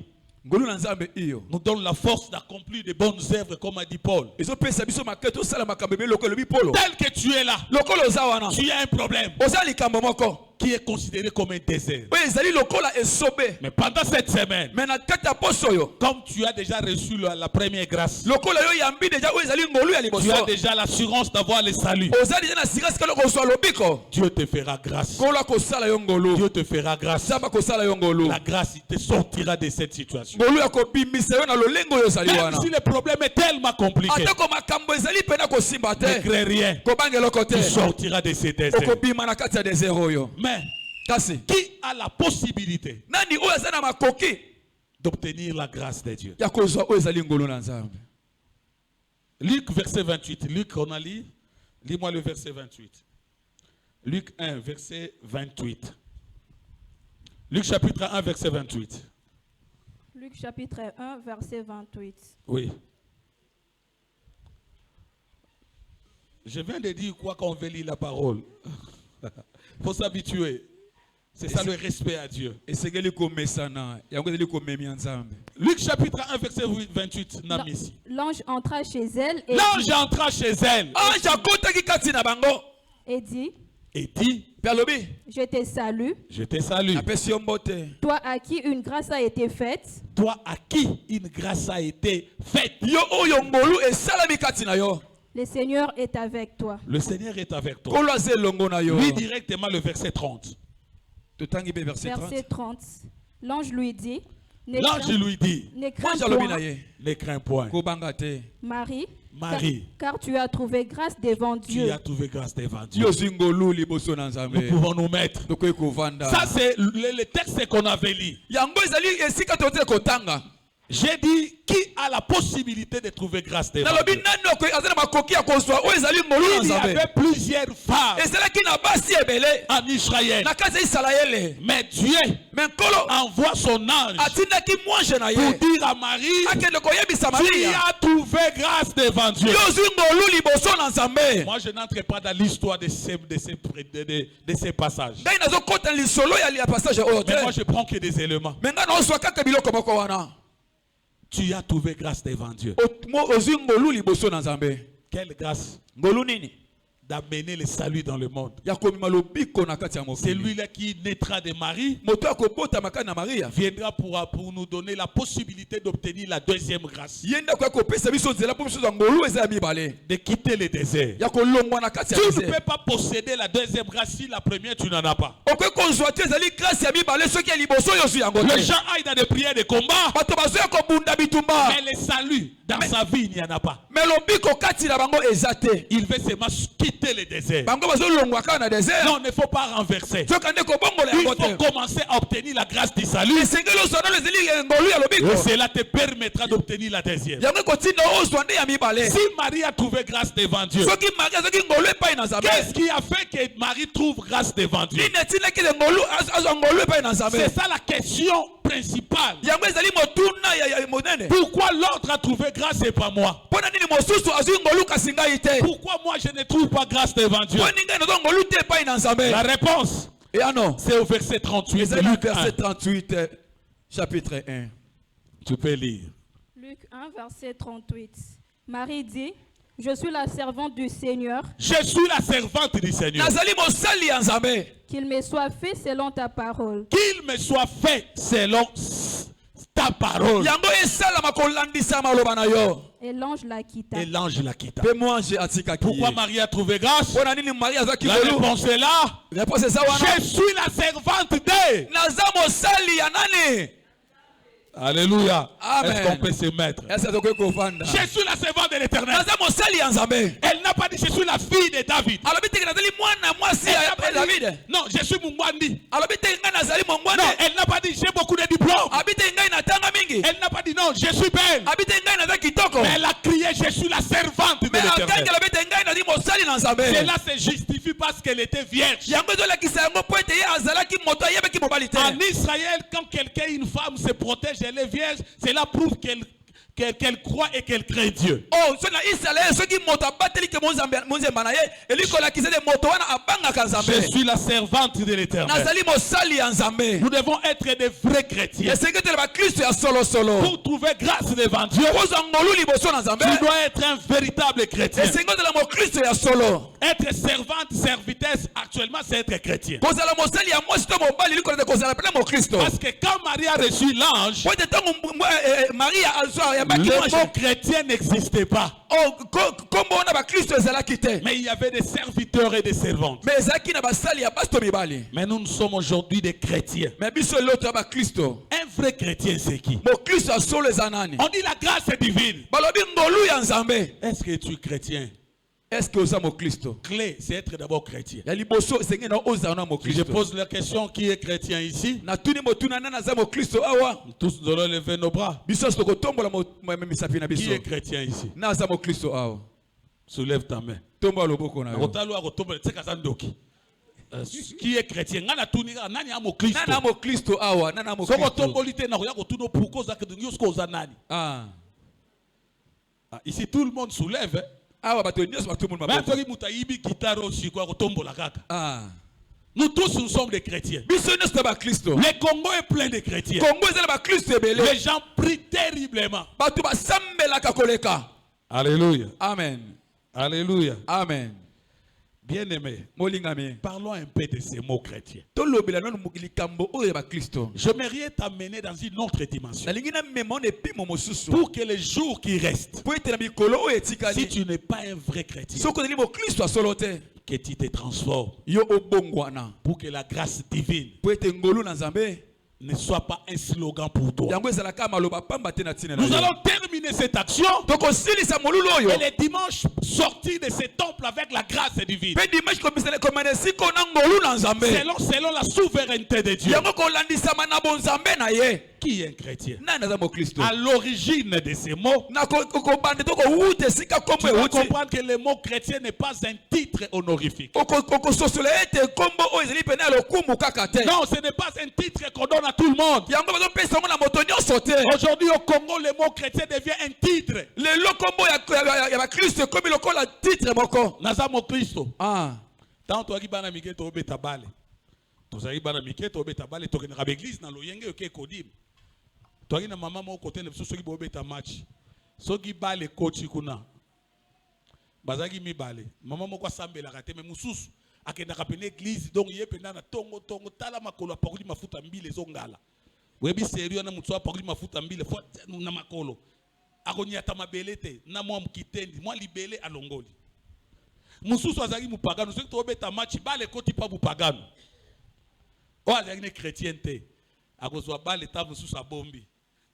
ngolu na nzambe iyo nous donne la force d'accomplir de bonnes œuvres, comme a dit Paul. ezopesa biso makei tosala makambo ebele lokola elobi polo Tel que tu es là, lokola oza wana tu as un problème oza likambo moko qui est considéré comme un désert. oyo ezali lokola esobe Mais pendant cette semaine, me na kati ya poso oyo comme tu as déjà reçu la première grâce, lokola yo yambi deja oyo ezali ngolu ya tu as liboso déjà l'assurance d'avoir le salut. oza deja na sika sika kozwa lobiko Dieu te fera grâce. ngolu akosala yo ngolu Dieu te fera grâce. nzambe akosala yo ngolu La grâce, il te sortira de cette situation. ngolu ya kobimbisa yo na lolenge oyo ezali Même wana si le problème est tellement compliqué, atako makambo ezali pena kosimba ne te crains rien. kobanga eloko te Tu sortiras de ces déserts. okobima na kati ya desert oyo Mais kasi qui a la possibilité nani oyo aza na makoki d'obtenir la grâce de Dieu? ya kozwa oyo ezali ngolu na nzambe Luc, verset 28. Luc, on a lu. Lis-moi le verset 28. Luc 1, verset 28. Luc chapitre 1, verset 28. Luc chapitre 1, verset 28. Oui. Je viens de dire quoi qu'on veut lire la parole. Il faut s'habituer. C'est ça le respect à Dieu. esengeli komesana yango ezali komemi ya nzambe Luc chapitre 1, verset 28. Namisi. L'ange entra chez elle L'ange entra chez elle ange akotaki kati na bango et dit, et dit, mpe alobi je te salue, je te salue. apesi yo mbote toi à qui une grâce a été faite, Toi à qui une grâce a été faite. yo oyo ngolu esalami kati na yo le Seigneur est avec toi. Le Seigneur est avec toi. nkolo aza elongo na yo Lis directement le verset 30. totangi mpe verset Verset 30 30. L'ange lui dit, ne L'ange crains- lui dit, ne crains ange alobi na point, ye ne crains point. kobanga te Marie, Marie, car tu as trouvé grâce devant tu Dieu. as trouvé grâce devant Dieu. yo ozwi ngolu liboso na Nous nzambe pouvons nous mettre. tokoki kovanda Ça, c'est le texte qu'on avait lu. yango ezali esika totele kotanga J'ai dit, qui a la possibilité de trouver grâce devant nalobi Dieu? nani okoki aza na makoki ya kozwa oyo ezali ngolu na Il y nzambe avait plusieurs femmes ezalaki na basi ebele en Israël. na kati ya isalaele Mais Dieu me nkolo envoie son ange atindaki mwange na pour ye dire à Marie, akende koyebisa tu maria as trouvé grâce devant Dieu. yo ozwi ngolu liboso na nzambe Moi, je n'entre pas dans l'histoire de ces passages. ngai nazokɔta lisolo ya passage oyo te Mais moi, je prends que des éléments. me ngai naozwa kaka biloko moko wana Tu as trouvé grâce devant Dieu. ozwi ngolu liboso na nzambe Quelle grâce ngolu nini d'amener le salut dans le monde. ya komema lobiko na kati ya C'est mokili lui-là qui naîtra de Marie, moto akobotama kati na maria viendra pour nous donner la possibilité d'obtenir la deuxième grâce, ye nde akoya kopesa biso nzela mpo biso zwa ngolu eza ya mibale de quitter le désert. ya kolongwa na kati ya Tu ne désert. peux pas posséder la deuxième grâce si la première tu n'en as pas. okoki kozwa te ezali grâce ya mibale soki ya liboso oyo ozwi yango Les te gens aillent dans des prières de combat, bato bazoya kobunda bitumba mais le salut dans sa vie, il n'y en a pas. me lobiko kati na bango eza te Il veut seulement quitter le désert. bango bazolongwa kaka na désert Non, il ne faut pas renverser. soki ande kobongola Il yango faut te commencer à obtenir la grâce du salut. esengeli ozwa nano ezali ngolu ya lobiko Et cela te permettra d'obtenir la deuxième. yango ekotinda ozwa nde ya mibale Si Marie a trouvé grâce devant Dieu, soki mari azwaki ngolu epai na nzambe qu'est-ce qui a fait que Marie trouve grâce devant Dieu? nini etindaki te ngolu azwa ngolu epai na nzambe C'est ça la question principale. yango ezali motuna ya monene Pourquoi l'autre a trouvé grâce et pas moi? mpona nini mosusu azwi ngolu kasi ngai te Pourquoi moi je ne trouve pas grâce devant Dieu? mpo nini ngai nazwa ngolu te epai na nzambe La réponse, ya non c'est au verset 38 de ezali na Luc 1. verset 38 chapitre 1 Tu peux lire. Luc 1, verset 38. Marie dit, je suis la servante du Seigneur, Je suis la servante du Seigneur. nazali mosali ya nzambe qu'il me soit fait selon ta parole. Qu'il me soit fait selon ta parole. yango esalama kolandisa maloba na yo Et l'ange la quitta. Et l'ange la quitta. mpe mwange atikaki Pourquoi ye Marie a trouvé grâce? mpona nini mari azwaki La ngolu réponse est là. réponse eza wana Je suis la servante de. naza mosali ya nani Alléluia. Amen. Est-ce qu'on peut se mettre? ese tokoki kovanda Je suis la servante de l'Éternel. naza mosali ya nzambe Elle n'a pas dit je suis la fille de David. alobi teke nazali mwana mwasi Elle ya n'a pas dit, david non, je suis Mungwandi. alobi teke ngai nazali mongwana Non, elle n'a pas dit j'ai beaucoup de diplômes. abi teke ngai natanga mingi Elle n'a pas dit non, je suis belle. abi teke ngai naza kitoko Mais elle a crié je suis la servante de me l'Éternel. akangi alobi teke ngai nazali mosali na nzambe Cela se justifie parce qu'elle était vierge. yango ezolakisa yango mpo ete ye azalaki moto ayebaki mobali te En Israël, quand quelqu'un, une femme se protège, elle est vierge, cela prouve qu'elle croit et qu'elle craint Dieu. oh so na israel soki moto abateli ke monzemba na ye eli kolakisa ete moto wana abangaka Je nzambe suis la servante de l'Éternel. nazali mosali ya nzambe Nous devons être des vrais chrétiens. esengi tele bakristo ya solosolo Pour trouver grâce devant Dieu, kozwa ngolu liboso na nzambe tu dois être un véritable chrétien. esengi ozala mokristo ya solo Être servante, servitrice, actuellement, c'est être chrétien. kozala mosali ya mwasi to mobali likolete kozala pele mokristo Parce que quand Marie a reçu l'ange, po ete ntango maria azwa yabaki le mwange mot chrétien n'existait pas. oh kombo wana bakristo ezalaki te Mais il y avait des serviteurs et des servantes. me ezalaki na basali ya basi to mibali Mais nous sommes aujourd'hui des chrétiens. me biso eloto ya bakristo Un vrai chrétien, c'est qui? mokristo ya solo eza nani On dit la grâce est divine. balobi ngolu ya nzambe Est-ce que tu es chrétien? est-ce que oza mokristo Clé, c'est être d'abord chrétien. ya liboso esengi na ozala na Je mokristo pose la question, qui est chrétien ici? natuni motuna nani aza mokristo awa Tous nous allons lever nos bras. biso nyonso tokotombola misapi na Qui biso est chrétien ici? na aza mokristo awa Soulève ta main. tombola loboko na yo Akotalo akotombola, tseka za ndoki. Qui est chrétien? Ngana tuninga nani amo Kristo? nani amokristo awa nani Soko amokristo tomboli te na koya kotuno pourquoi za ke nyo sko za nani? ah Ici tout le monde soulève. awa bato nyonso batombola Même maboko soki muta yibi guitare aussi kwa kotombola kaka. ah Nous tous nous sommes des chrétiens. biso nyonso to bakristo Le Congo est plein de chrétiens. kongo ezala bakristo ebele Les gens prient terriblement. bato basambelaka koleka Alléluia. amen Alléluia. amen Bien-aimés, molingami parlons un peu de ces mots chrétiens. tolobela nano likambo oyo ya bakristo J'aimerais t'amener dans une autre dimension. nalingi namema ona epimo mosusu Pour que les jours qui restent, po ete na mikolo oyo si etikali tu n'es pas un vrai chrétien, soki ozali mokristo ya solo te que tu te transformes. yo obongwana Pour que la grâce divine po ete ngolu na nzambe ne soit pas un slogan pour toi. yango ezalaka maloba pamba te na ntina na Nous yo allons terminer cette action. tokosilisa molulu oyo Et les dimanches sortir de ce temple avec la grâce divine. mpe dimanche komana esika na ngolu na nzambe Selon la souveraineté de Dieu. yango kolandisama na bonzambe na ye qui est un chrétien? nani aza mokristo À l'origine de ces mots, na kobanda to kowuta esika tu kombo dois ewuti comprendre que le mot chrétien n'est pas un titre honorifique. okososola ete kombo oyo ezali pene ya lokumu kaka te Non, ce n'est pas un titre qu'on donne à tout le monde. yango bazopesa yango na moto nyonso te Aujourd'hui au Congo, le mot chrétien devient un titre. lelo kombo ya bakristo ekomi lokola titre moko Naza mo Christo. ah Tant toaki bana mike to beta bale. Tozaki bana mike to beta bale to kena église na loyenge oke kodim. Toaki na mama mo côté na biso soki bo beta match. Soki bale coach kuna. Bazaki mi bale. Mama mo kwa sambela kate me mususu akenda kapene église donc ye pena na tongo tala makolo pakuli mafuta mbile zongala. Webi sérieux na mutso pakuli mafuta mbile fo na makolo. Akonyata mabele te na mwa mkitendi mwa libele alongoli. Mususu azaki mupagano soki to beta match bale koti pa mupagano. O azaki ne chrétien te. Akozwa bale ta mususu abombi.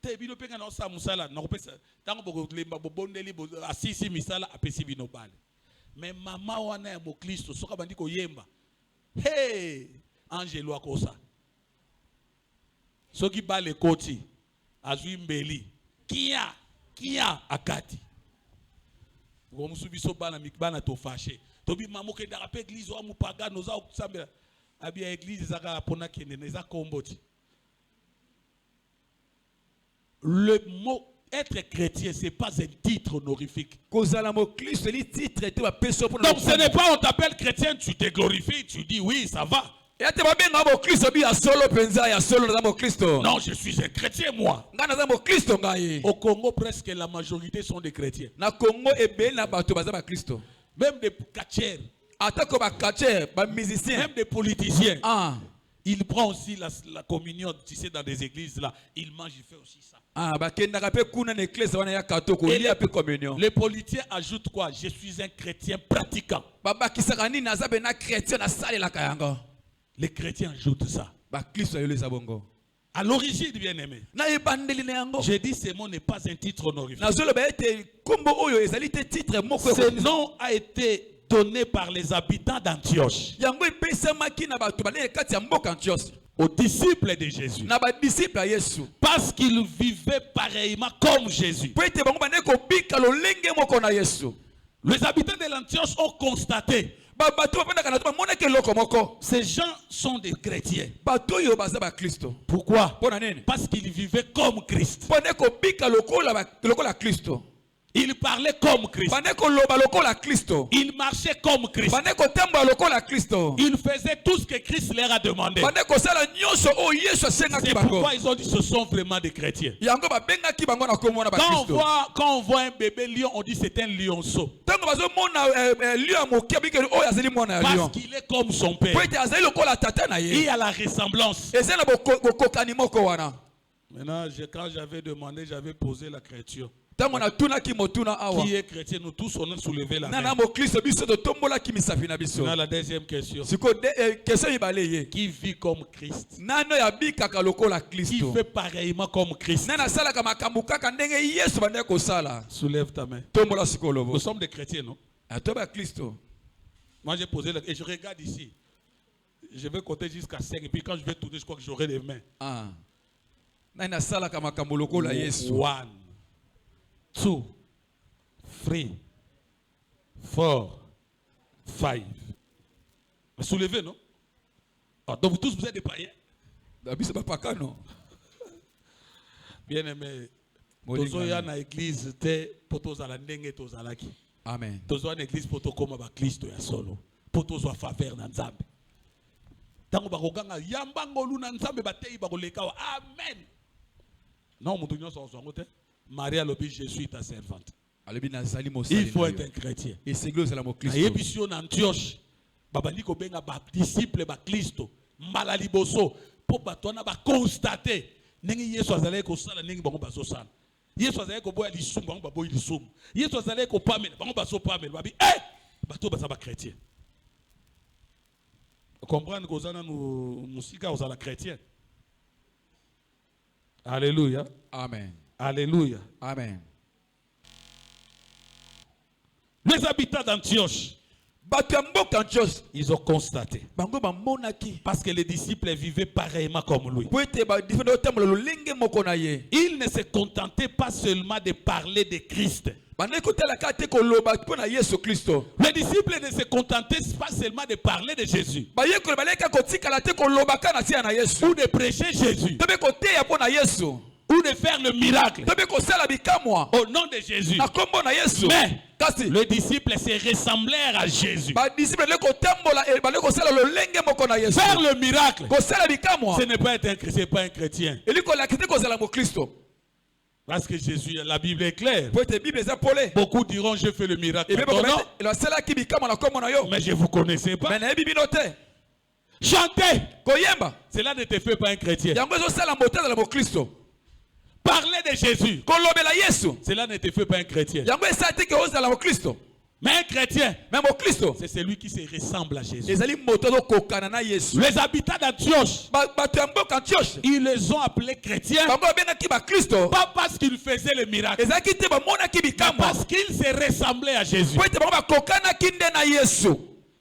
Te bino penga na osa musala na kopesa tango boko lemba bobondeli asisi misala apesi bino bale. Mais mama wana ya mokristo soka bandi ko yemba. Hey, angelo akosa. Soki bale koti azwi mbeli. Kia akati. Gomusubiso bana mikbana to fâché. Tobi mamo ke ndaka pe église wa mupagano za okusambela. Abi église zaka pona kende neza komboti. Le mot être chrétien, c'est pas un titre honorifique. kozala mokristo eli titre te bapeso mpona Donc ce n'est pas on t'appelle chrétien, tu te glorifies, tu dis oui, ça va. ya te babenga mokristo bi ya solo mpenza ya solo naza mokristo Non, je suis un chrétien moi. ngai naza mokristo ngai Au Congo, presque la majorité sont des chrétiens. na kongo ebele na bato baza bakristo Même des catcheurs, atako bakacher bamusicien même des politiciens. ah Il prend aussi la communion, tu sais, dans des églises là. Il mange, il fait aussi ça. ah bakendaka mpe kuna na eklese wana ya kato kolia mpe communion Les politiciens ajoutent quoi? Je suis un chrétien pratiquant. babakisaka nini aza mpe na chrétien nasalelaka yango Les chrétiens ajoutent ça. bakristo ayolo eza bongo À l'origine, bien aimé. na ebandeli na yango J'ai dit ce mot n'est pas un titre honorifique. nazoloba ete kombo oyo ezali te titre moko Ce nom a été donné par les habitants d'Antioche yango epesamaki na bato banene kati ya mboka antioche aux disciples de Jésus. na badisiple ya yesu Parce qu'ils vivaient pareillement comme Jésus. po ete bango bande kobika lolenge moko na yesu Les habitants de l'Antioche ont constaté bato bapendaka na to bamonaki eloko moko ces gens sont des chrétiens. bato oyo baza bakristo Pourquoi? mpo na nini Parce qu'ils vivaient comme Christ. mpo nde kobika lokola kristo Ils parlaient comme Christ. bande koloba lokola kristo Ils marchaient comme Christ. bande kotambola lokola kristo Ils faisaient tout ce que Christ leur a demandé. bande kosala nyonso oyo yesu asengaki C'est bango pourquoi ils ont dit ce sont vraiment des chrétiens. yango babengaki bango na kombo wana bakristo Quand on voit un bébé lion, on dit c'est un lionceau. ntango bazomona lion ya moke abikeli oyo azali mwana ya Parce lion qu'il est comme son père. po ete azali lokola tata na Il y ye a la ressemblance. eza na bokokani moko wana Maintenant, quand j'avais demandé, j'avais posé la chrétien. ntango natunaki motuna awa Qui est chrétien? Nous tous, on a soulevé la main. nana mokristo biso totombolaki misapi na biso On a la deuxième question. sikoyo question mibale ye Qui vit comme Christ? nani oyo abikaka lokola Qui kristo fait pareillement comme Christ? nani asalaka makambo kaka ndenge yesu bandeki kosala Soulève ta main. tombola sikoyo lobo Nous sommes des chrétiens, non? ato bakristo Moi, j'ai posé la... Et je regarde ici. Je vais compter jusqu'à 5. Et puis quand je vais tourner, je crois que j'aurai les mains. ah nani asalaka makambo lokola yesu 1, 2, 3, 4, 5. Soulevez, non? Ah, donc vous tous, vous êtes des païens? na biso bapakano Bien aimé. Molinga Tozoya nani. na église te potozala ndenge tozalaki. amen Tozoya na église poto koma ba Kristo ya solo. Potozwa faveur na Nzambe. Tango bakoganga yamba ngolu na Nzambe batei bakoleka wa amen. Non mutu nyonso ozwango te. Maria lobi je suis ta servante. alobi nazali mosali Il faut na être yo. un chrétien. esengeli ozala mokristo Ayebi na Antioche. Babandi kobenga ba disciple ba Kristo. Mbala liboso po bato wana ba constater ndenge Yesu azalaki kosala ndenge bango bazosala. Yesu azalaki koboya lisumu bango baboyi lisumu. Yesu azalaki kopamela bango bazopamela babi bato baza ba chrétien. Comprendre que ozana nous musika ozala chrétien. Alléluia. amen Alléluia. amen Les habitants d'Antioche, bato ya mboka Antioche ils ont constaté. bango bamonaki Parce que les disciples vivaient pareillement comme lui. po ete badifende otambola lolenge moko na ye. Ils ne se contentaient pas seulement de parler de Christ. Bandeki kotalaka te koloba mpo na Yesu Kristo. Les disciples ne se contentaient pas seulement de parler de Jésus Bayekoli baleka kotikala te kolobaka na sia na Yesu. ou de prêcher Jésus Tobe koteya mpo na Yesu. ou de faire le miracle Tobe kosala bikamwa au nom de Jésus. na kombo na Yesu. Mais Kasi les disciples se ressemblèrent à Jésus. badisiple baleki kotambola baleki kosala lolenge moko na Yesu. Faire le miracle, Kosala bikamwa ce n'est pas être c'est pas un chrétien. eli kolaki te kozala mokristo. Parce que Jésus, la Bible est claire. Po ete Bible eza pole. Beaucoup diront je fais le miracle. Ebe Non, non, basalaki bikamwa na kombo na yo. mais je ne vous connaissais pas. Mais nayebi bino te. Chantez, Koyemba cela ne te fait pas un chrétien. yango ezosala motema na mokristo. Parler de Jésus, Kolobela Yesu cela ne te fait pas un chrétien. yango esala te ke ozala mokristo. Mais un chrétien, Mais mokristo c'est celui qui se ressemble à Jésus. ezali moto azokokana na Yesu. Les habitants d'Antioche, Bato ya mboka Antioche ils les ont appelés chrétiens, bango babengaki bakristo pas parce qu'ils faisaient le miracle, ezalaki te bamonaki mais bikamwa parce qu'ils se ressemblaient à Jésus. po ete bango bakokanaki nde na Yesu.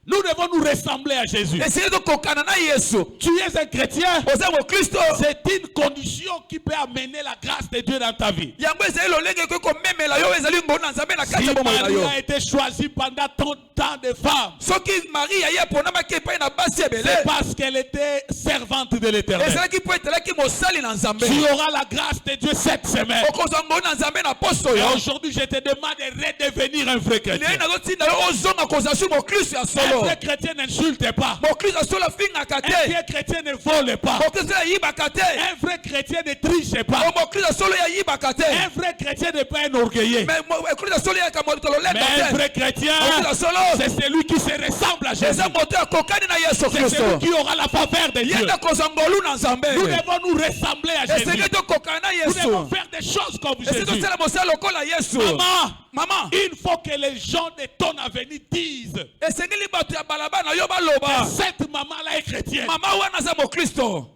Nous devons nous ressembler à Jésus. Esili tokokana na Yesu. Tu es un chrétien, Oza mokristo c'est une condition qui peut amener la grâce de Dieu dans ta vie. yango ezali lolenge ekoki komemela yo ezali ngolu na Nzambe na kati Si ya bomoi na Marie yo. a été choisie pendant tant de femmes, Soki Marie aye aponamaki epai na basi c'est ebele parce qu'elle était servante de l'Éternel. ezalaki po etelaki mosali na Nzambe. Tu auras la grâce de Dieu cette semaine. Okozwa ngolu na Nzambe na poso Et yo. aujourd'hui, je te demande de redevenir un vrai chrétien. Lelo nazotinda yo ozonga kozala su mokristo ya Un solo. vrai chrétien n'insulte pas. Mokristo ya solo afingaka Un te. vrai chrétien ne vole pas. Mokristo ayibaka te. Un vrai chrétien ne triche pas. Mokristo ya solo ayibaka te. Un vrai chrétien n'est pas un orgueilleux. Mais mokristo ya solo yaka molitolo Mais lenda un te. vrai chrétien, Mokristo ya solo c'est celui qui se ressemble à Jésus. eza moto akokani na Yesu C'est celui Kristo. qui aura la faveur de Dieu. Yenda kozwa ngolu na Nzambe. Nous devons nous ressembler à Jésus. Esenge tokokana na Nous devons Yesu. faire des choses comme Esi Jésus. tosala mosala lokola Yesu. Maman, Mama, il faut que les gens de ton avenir disent esengeli bato ya balabala yo que baloba. cette maman-là est chrétienne. Mama wana aza mokristo.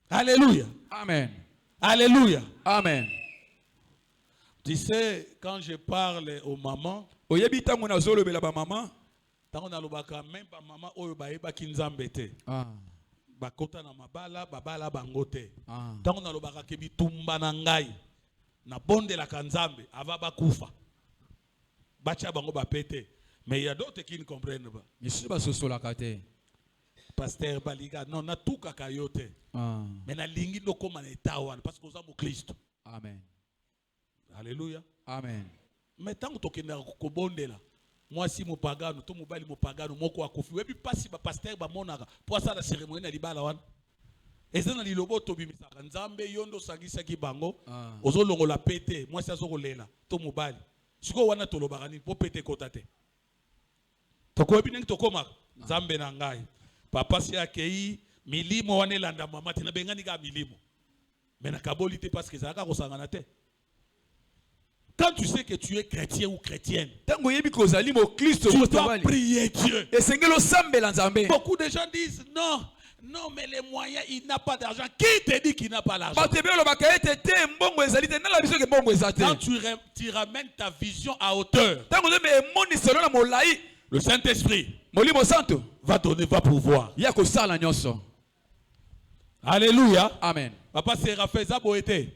Alléluia. Amen. Alléluia. Amen. Tu sais, quand je parle aux mamans, Oyebi tango nazolobela ba mama. tant on a l'obaka même pas maman oyo bayebaki nzambe te. Bakota na mabala, babala bangote. Tant on a l'obaka ke bitumba na ngai. Na bonde la kanzambe, ava bakufa. Bacha bango bapete. Mais il y a d'autres qui ne comprennent pas. Misusu basosolaka te. Pasteur Baliga, non, na tout kakayote. Mais na lingi no koma na etawan parce que nous sommes Christ. Amen. Alléluia. Amen. Mais tant que tu es kobondela, moi si mo pagano, to mobali mo pagano moko akofi. Webi pasi ba pasteur ba monaka pour ça la cérémonie na libala wana. Ezana lilobo to bimisaka nzambe yondo sangisa ki bango. Ozo longo la pété, moi ça zo kolela to mobali. Siko wana to lobaka ni po pété kotate. Toko ebi neng to koma nzambe na ngai. Papa si akei milimo wana landa mama tina bengani ka milimo. Mais na kabolité parce que ça ka kosangana te. Quand tu sais que tu es chrétien ou chrétienne, Tango yebi kozali mokristo tu dois kosabali. prier Dieu. Esengeli osambela Nzambe. Beaucoup de gens disent non, non, mais les moyens, il n'a pas d'argent. Qui te dit qu'il n'a pas l'argent? Bato ebele olobaka ete te mbongo ezali te nala biso ke mbongo eza te. Quand tu ramènes ta vision à hauteur, Tango nzambe emoni selo na molai. le Saint-Esprit Molimo santo va donner, va pouvoir. ya kosala nyonso. Alléluia. Amen. Papa Séraphin Zaboete.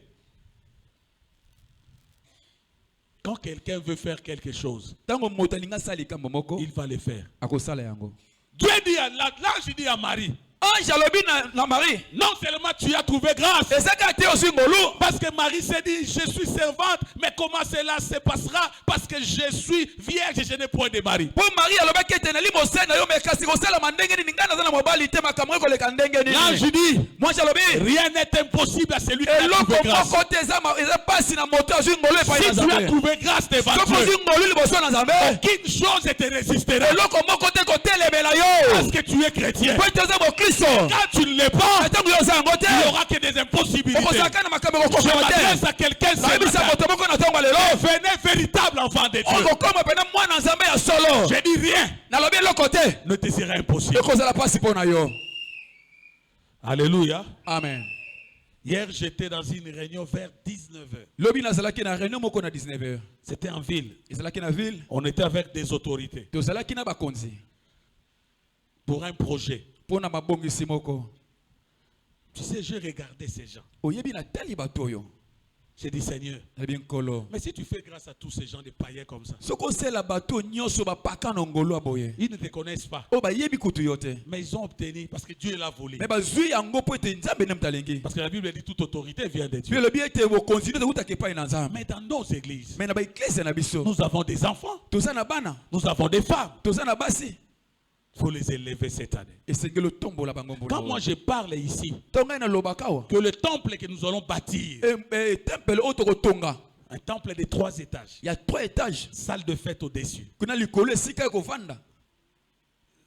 Quand quelqu'un veut faire quelque chose, Tango moto alinga sala likambo moko il va le faire. akosala yango. Dieu dit à l'ange dit à Marie, Ange alobi na Marie. non seulement tu as trouvé grâce, Ezaka te osi ngolu. parce que Marie s'est dit, je suis servante, mais comment cela se passera? Parce que je suis vierge et je n'ai point de mari. Po Marie alobaki ete nali mosena yo me kasi kosala mandenge nini ngana za na mobali te makambo ekoleka ndenge nini. L'ange dit, Moi jalobi. rien n'est impossible à celui qui a Eloko trouvé grâce. moko te eza pasi na moto azwi ngolu epai Si na tu as Nzambe. trouvé grâce devant Soki ozwi Dieu, ngolu liboso na Nzambe. aucune chose ne te résistera. Eloko moko te kotelemela yo. Parce que tu es chrétien. Po ete oza mokristo. Quand tu ne l'es pas, Ntango yo oza yango te. il n'y aura que des impossibilités. Okozalaka na makambo Je ekokokoma m'adresse te. à quelqu'un ce Nayebisa matin. moto moko na ntongo lelo. Devenez véritable enfant de Dieu. Okokoma pena mwana Nzambe ya solo. Je dis rien Nalobi eloko te. ne te sera impossible. Ekozala pasi mpo na yo. Alléluia. Amen. Hier, j'étais dans une réunion vers 19h. Lobi nazalaki na réunion moko na 19h. C'était en ville. Ezalaki na ville. On était avec des autorités Tozalaki na bakonzi. pour un projet. Pona mabongisi moko. Tu sais, j'ai regardé ces gens. Oyebi na tali batoyo. J'ai dit, Seigneur, Na bien kolo. mais si tu fais grâce à tous ces gens de païens comme ça, Soko c'est la bateau nyonso ba paka na ngolo aboye. ils ne te connaissent pas. O ba yebi kutu yote. Mais ils ont obtenu parce que Dieu l'a volé. Mais ba zui yango po ete nzambe na mtalengi. Parce que la Bible dit toute autorité vient de Dieu. Puis le bien ete bo continue de utake pa na nzambe. Mais dans nos églises, Mais na ba église na biso. nous avons des enfants, Toza na bana. nous avons des femmes. Toza na basi. Il faut les élever cette année. Et c'est que le tombeau la bango. Quand moi je parle ici, Tonga na lobakawa. que le temple que nous allons bâtir, Et temple otoko tonga. un temple de 3 étages, Il y a 3 étages. salle de fête au-dessus, Kuna likolo esika ko vanda.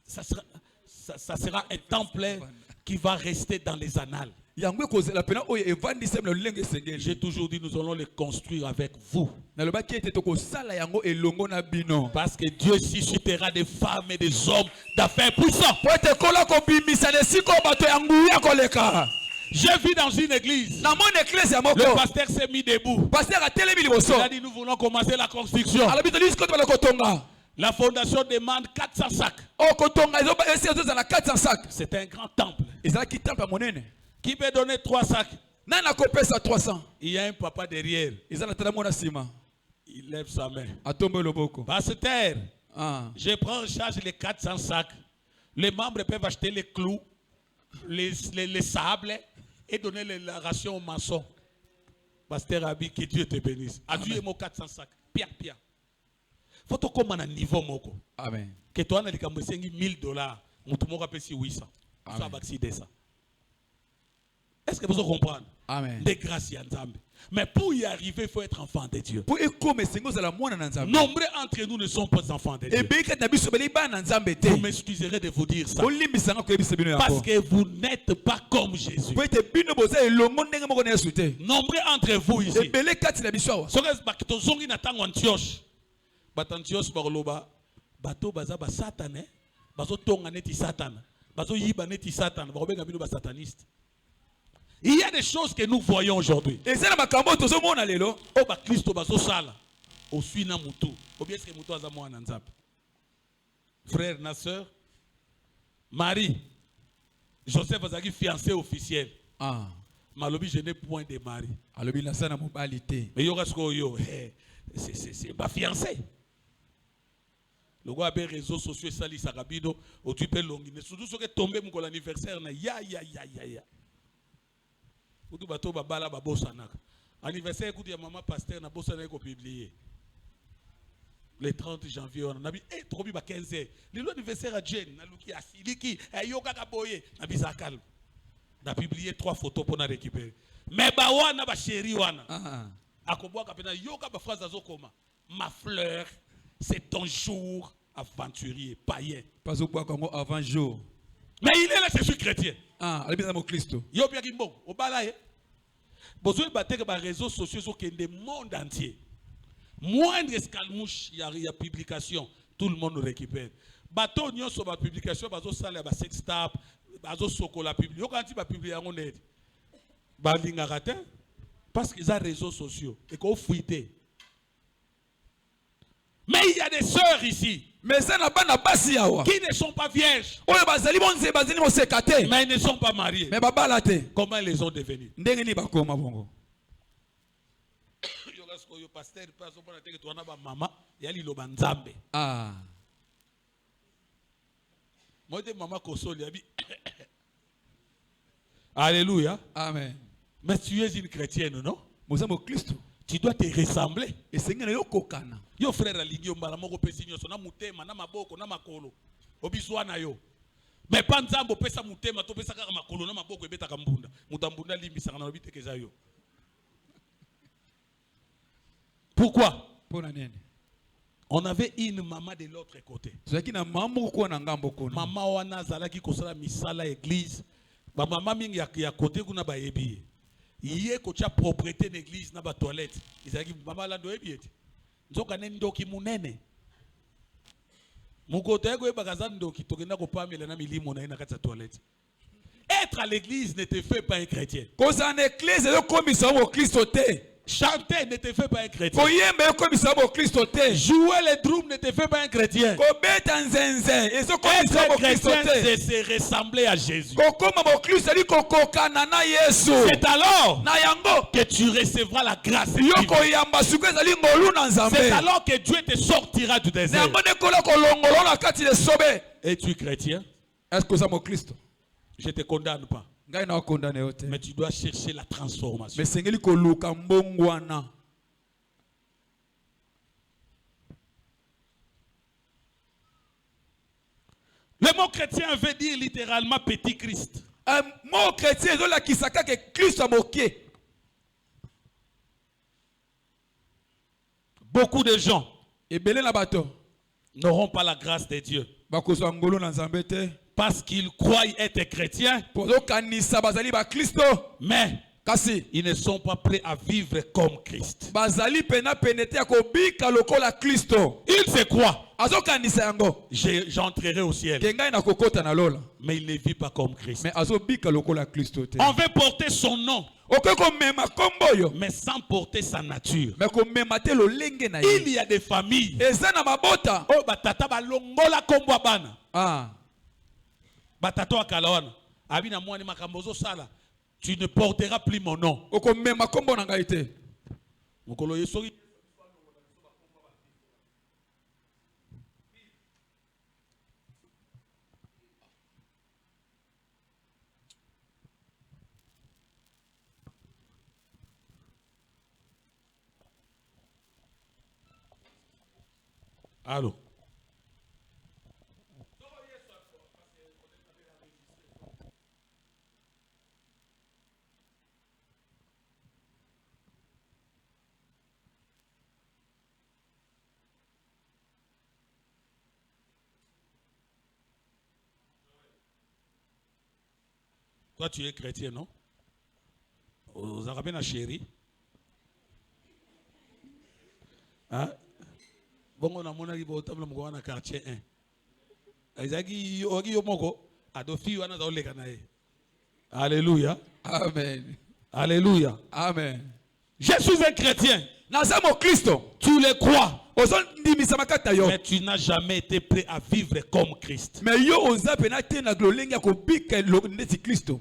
ça sera un temple qui va rester dans les annales. Yango ko la pena oyo evandi sem le lenge sengeli. J'ai toujours dit, nous allons les construire avec vous. Na lobaki ete toko sala yango elongo na bino. Parce que Dieu suscitera des femmes et des hommes d'affaires puissants. Po ete kola ko bimisa ne siko bato yangu ya koleka. J'ai vu dans une église, Na mon église ya moko. le pasteur s'est mis debout. Pasteur a telemi liboso. Il a dit, nous voulons commencer la construction. Alors bito lisiko to ko tonga. La fondation demande 400 sacs. O ko tonga ezo ba esi ezo na 400 sacs. C'est un grand temple. Ezala ki temple monene. Qui peut donner 3 sacs? Nana ko pesa 300. Il y a un papa derrière. Ezala tala mona sima. Il lève sa main. Atombe loboko. Pasteur, Ah. je prends en charge les 400 sacs. Les membres peuvent acheter les clous, les sables et donner la ration aux maçons. Pasteur Abi, que Dieu te bénisse. Adieu mon 400 sacs. Pia, pia. Faut que tu un niveau moko. Amen. Que tu as $1,000. Moutou moko pesi 800. Ça va ça. Est-ce que vous comprenez? Amen. Des grâces y a Nzambe. Mais pour y arriver, il faut être enfant de Dieu. Pour ekome sengo za la mwana na nzambe. Nombreux entre nous ne sont pas enfants de Dieu. Et beka na biso beli ba na nzambe te. Vous m'excuserez de vous dire ça. Olimbisa nga ko yebisa bino Parce yako. que vous n'êtes pas comme Jésus. Po ete bino boza elongo ndenge moko na Yesu te. Nombreux entre vous ici. Ebele kati na biso awa. Soki tozongi na ntango Antioche. Bato Antioche bakoloba bato baza ba satane, bazotonga neti satana, bazoyiba neti satana, bakobenga bino ba sataniste. Il y a des choses que nous voyons aujourd'hui. Et c'est la makambo tozo mona lelo. O ba Kristo bazosala. Osui na mutu. Obi eske mutu aza mwana nzambe. Frère na sœur, Marie, Joseph azaki fiancé officiel. Ah. Malobi je n'ai point de mari. Alobi na sana mobali te. Mais yo rasko yo, c'est pas fiancé. Le gars a des réseaux sociaux sali sarabido, au tu peux longiner. Surtout ce qui est tombé mon l'anniversaire na ya. Ou tu bateau babala babosanak. Anniversaire écoute ya maman pasteur na bosanak ko publier. Le 30 janvier on a dit trop bi ba 15h. L'anniversaire à Jane na luki asiliki yo kaka boye na bizakal. Na publié 3 photos pour na récupérer. Mais ba wana ba chéri wana. Ah. Akobwa kapena yoka ba phrase azokoma. Ma fleur, c'est ton jour aventurier, païen. Pas au quoi comme avant jour. Mais il est là, c'est celui chrétien. Ah, alobi na mo Kristo. Yo bien kimbo, au balaye. Besoin de battre par réseaux sociaux qui est le monde entier. Moindre escalmouche, il y a publication, tout le monde récupère. Bateau nyon sur ma publication, bazo sale ba sextap, bazo soko la publication. Yo quand tu vas publier en net. Ba linga raté parce qu'ils ont réseaux sociaux et qu'on fuite. Mais il y a des sœurs ici Mais ça n'a pas na basi yawa. qui ne sont pas vierges, Oyo bazali bonze bazali mo sekate. mais elles ne sont pas mariées. Mais babala te. Comment elles les ont devenues? Ndenge ni bakoma bongo. Yo pasteur paso pour que tu as maman ya liloba nzambe. Ah. Moi de maman kosoli abi. Alléluia. Amen. Mais tu es une chrétienne, non? Moza mo Kristo. Tu dois te ressembler. Et senga na yo kokana. Yo frère alingi yo mbala moko pesi nyoso na mutema na maboko na makolo. Obizwa na yo. Mais pas nzambo pesa mutema to pesa kaka makolo na maboko ebeta mbunda. Mutambunda limbisa na obite keza yo. Pourquoi? Pona nene. On avait une maman de l'autre côté. Zaki na mamu ko na ngambo ko. Maman wana zalaki kosala misala église. Ba maman mingi ya côté kuna ba yebi. Iye ko cha propriété d'église na ba toilette. Izaki maman la ndo ebieti. Nzoka ne ndoki munene. Mukote ko ebakaza ndoki tokenda ko pamela na milimo na ina kati ya toilette. Être à l'église ne te fait pas un chrétien. Koza na église yo komisa mo Kristo te. Chanter ne te fait pas un chrétien. koyemba ekomisa bokristo te. Jouer les drums ne te fait pas un chrétien. Kobeta nzenze ezokomisa Être bokristo chrétien, te. c'est se ressembler à Jésus. kokoma bokristo ali kokokana na yesu. C'est alors na yango que tu recevras la grâce yo divine. koyamba suku ezali ngolu na nzambe. C'est alors que Dieu te sortira du na désert. yango nde kola kolongolo na kati lesobe. Es-tu chrétien? Est-ce que ça mokristo? Je ne te condamne pas. Ngai na okondane yo te. Mais tu dois chercher la transformation. Mais sengeli koluka mbongwana. Le mot chrétien veut dire littéralement petit Christ. Mot chrétien ezolakisa kaka kristo mokie. Beaucoup de gens Ebele na bato n'auront pas la grâce de Dieu bakozwa ngolu na nzambe te. parce qu'ils croient être chrétiens, Pozokanisa bazali ba Kristo. mais Kasi ils ne sont pas prêts à vivre comme Christ. bazali pena penete ya kobika lokola Kristo. Ils se croient, Azokanisa yango. j'entrerai au ciel, Ke ngai na kokota na lola. mais ils ne vivent pas comme Christ. Mais azobika lokola Kristo te. On veut porter son nom, Okoki komema kombo yo. mais sans porter sa nature. Mais komema te lolenge na Il ye. y a des familles, Eza na mabota. oh batata balongola kombo bana, Ah. batata akala wana, abina mwani makambo sala, tu ne porteras plus mon nom. Okomema kombo na ngai te. Mokolo yesoki Allô. Toi, tu es chrétien, non? Aux Arabes, chéri. Hein? Bon, on a mon ami au table de quartier 1. Isaki, Ogi Yomoko, Adofi, on a dans les canailles. Alléluia. Amen. Alléluia. Amen. Je suis un chrétien. Nazamo Kristo. Tu le crois. Ozondimisa makata yo. Mais tu n'as jamais été prêt à vivre comme Christ. Mais yo oza pena te na glolenge ya kobika ndeti Kristo.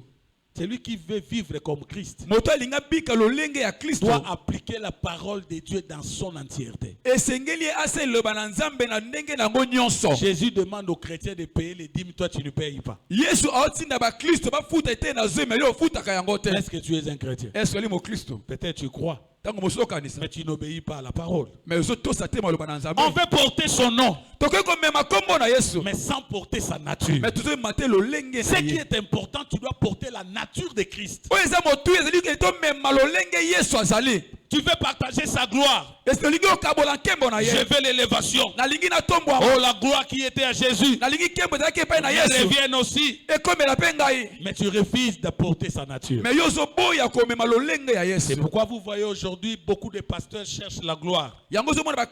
Celui qui veut vivre comme Christ Moto alinga bika lolenge ya Kristo. doit appliquer la parole de Dieu dans son entièreté. Esengeli ase loba na nzambe na ndenge nango nyonso. Jésus demande aux chrétiens de payer les dîmes, toi tu ne payes pas. Yesu aotinda ba Kristo ba futa te na zeme yo futa ka yango te. Est-ce que tu es un chrétien? Est-ce que mo Kristo? Peut-être tu crois, Tango moso kanisa. mais tu n'obéis pas à la parole. Mais ozo to sa te maloba na nzambe. On veut porter son nom, Tokoki komema kombo na Yesu. mais sans porter sa nature. Mais tuzo mate lolenge Ce na qui ye. est important, tu dois porter la nature de Christ. Oyo eza motu ezali ke to mema lolenge Yesu azali. Tu veux partager sa gloire. Est-ce que lingi okabola nkembo na Je ye? veux l'élévation. Nalingi na tombo. Oh, la gloire qui était à Jésus. Nalingi nkembo ezalaki epai na Elle Yesu. revienne aussi. Ekomela mpe ngai. Mais tu refuses de porter sa nature. Mais yo ozoboya komema lolenge ya C'est Yesu. pourquoi vous voyez aujourd'hui beaucoup de pasteurs cherchent la gloire. Yango ozomona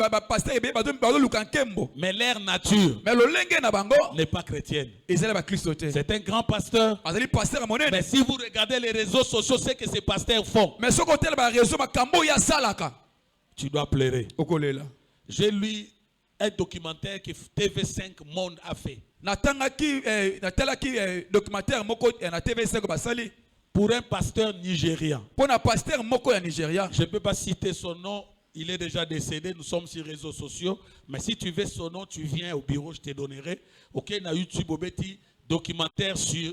bapaster ebele bazoluka nkembo. Mais leur nature Mais lolenge na bango n'est pas chrétienne. ezali bakristo te. C'est un grand pasteur. Azali paster monene. Mais si vous regardez les réseaux sociaux, c'est que ces pasteurs font. Mais soki otela bareseau makambo oyo asalaka Tu dois pleurer. okolela. J'ai lu un documentaire que TV5 Monde a fait. natalaki documentaire moko na TV5 basali Pour un pasteur nigérian. mpo na paster moko ya Nigeria. Je ne peux pas citer son nom. Il est déjà décédé. Nous sommes sur les réseaux sociaux. Mais si tu veux son nom, tu viens au bureau, je te donnerai. Ok, na YouTube, Obeti, documentaire sur.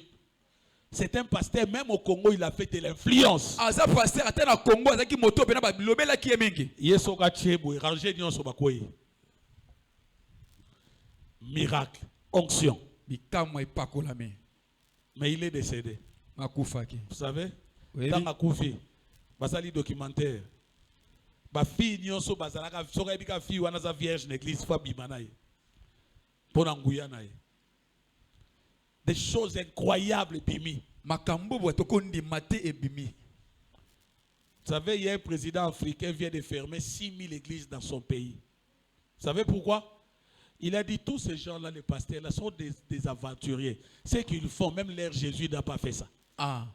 C'est un pasteur, même au Congo, il a fait de l'influence. Aza paster ata na Congo azaki moto pena balobelaki ye mingi. Yesoka Tchebo, ranger nyonso bakoyi. Miracle, onction. Bikamwa epakolami Mais il est décédé. makufaki. Vous savez, Oui, dans oui. ma koufi, basali documentaire. Ba fille nyonso bazalaka soka ebika fille wana za vierge l'église fa bimana ye. Pona nguya na ye. Des choses incroyables bimi. Makambo bwatoko ndima te ebimi. Vous savez, il y a un président africain qui vient de fermer 6000 églises dans son pays. Vous savez pourquoi? Il a dit tous ces gens-là, les pasteurs-là, sont des aventuriers. Ce qu'ils font, même leur Jésus n'a pas fait ça. Ah.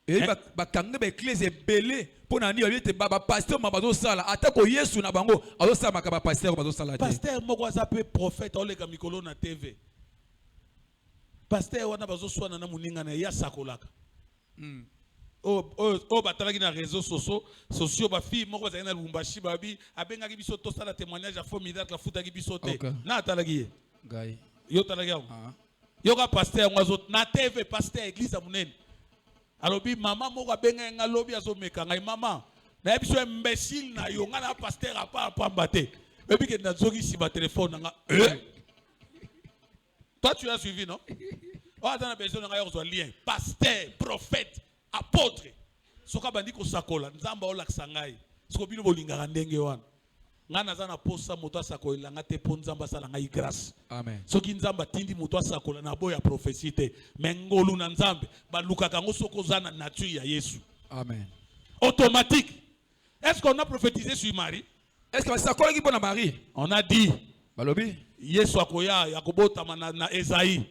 Et bakanga ba église belé pour nani yete baba pasteur mabazo sala atako Yesu na bango azo sala makaba pasteur mabazo sala te. Pasteur moko azape prophète oleka mikolo na TV. Pasteur wana bazo swana na muninga na ya sakolaka. Batalaki na réseaux sociaux ba fille moko bazali na Lubumbashi babi abengaki biso to sala témoignage a formidable la futaki biso te. Na atalaki Gai. yo talaki yango. Yo ka pasteur ngazo na TV pasteur église amunene. Alobi mama moko abenga nga lobi azomeka ngai mama. Na biso imbécile na yo nga na pasteur apa pamba te. Bebi ke na zogi si ba téléphone nga. Toi tu as suivi non? Oh attends na besoin nga yo zo lien. Pasteur, prophète, apôtre. Soka bandi ko sakola nzamba olakisa ngai. Soko bino bolingaka ndenge wana. Nga naza na posa moto asakola nga te po nzamba sala ngai grâce. Amen. Soki nzamba tindi moto asakola na boya prophétie te. Mais ngolu na nzambe balukaka ngo soko za na nature ya Yesu. Amen. Automatique. Est-ce qu'on a prophétisé sur Marie? Est-ce que ça colle qui bon à Marie? On a dit Balobi? Yesu akoya yakobota na Esaïe.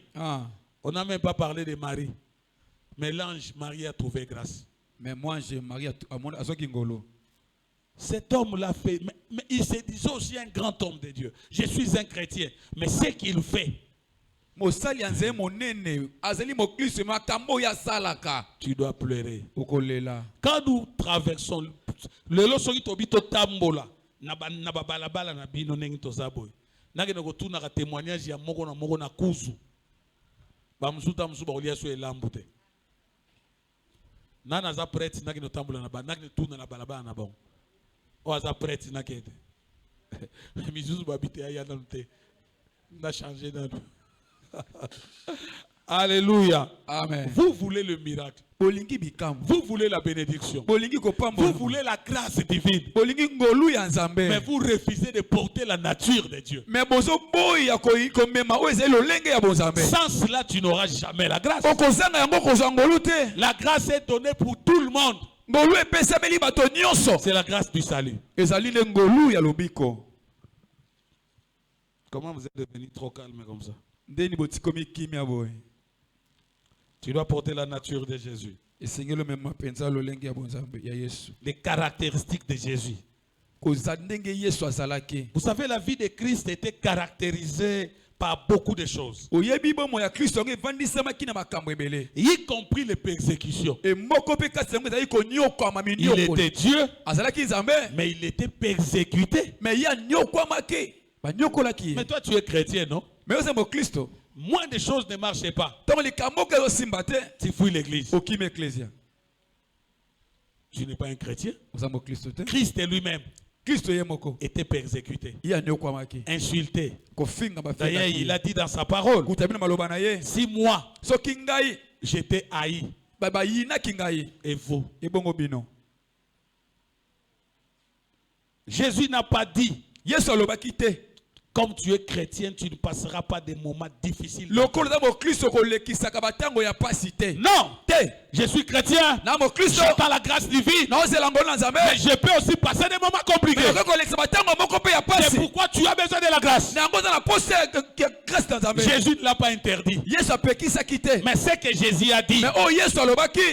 On n'a même pas parlé de Marie. Mais l'ange Marie a trouvé grâce. Mais moi j'ai Marie à mon azokingolo. Cet homme-là fait, mais il se disait aussi un grand homme de Dieu. Je suis un chrétien, mais ce qu'il fait, tu dois pleurer. Quand nous traversons, le losoki tobito tambola, na balabala na bino nengi tozaboy. Nage na kotu na témoignage ya moko na kuzu. Ba msuta msuba olia so elambute. Nana za prêtre nage no tambola na ba, nage tuna na balabala na bon. O aza prêtre na kete. Mizuzu babite ya na nte. Na changer dans. Alléluia. Amen. Vous voulez le miracle. Vous voulez la bénédiction. Vous voulez la grâce divine. Mais vous refusez de porter la nature de Dieu. Sans cela, tu n'auras jamais la grâce. La grâce est donnée pour tout le monde. C'est la grâce du salut. Comment vous êtes devenu trop calme comme ça? Tu dois porter la nature de Jésus. Les caractéristiques de Jésus. Vous savez, la vie de Christ était caractérisée par beaucoup de choses. Y compris les persécutions. Il était Dieu, mais il était persécuté. Mais toi, tu es chrétien, non? Moins de choses ne marchaient pas. Tu fouilles l'église. Tu n'es pas un chrétien. Christ lui-même était persécuté, insulté. D'ailleurs, il a dit dans sa parole, si moi, j'étais haï, et vous. Jésus n'a pas dit, comme tu es chrétien, tu ne passeras pas des moments difficiles. Non, je suis chrétien. J'attends la grâce divine. Mais je peux aussi passer des moments compliqués. C'est pourquoi tu as besoin de la grâce. Jésus ne l'a pas interdit. Mais c'est que Jésus a dit,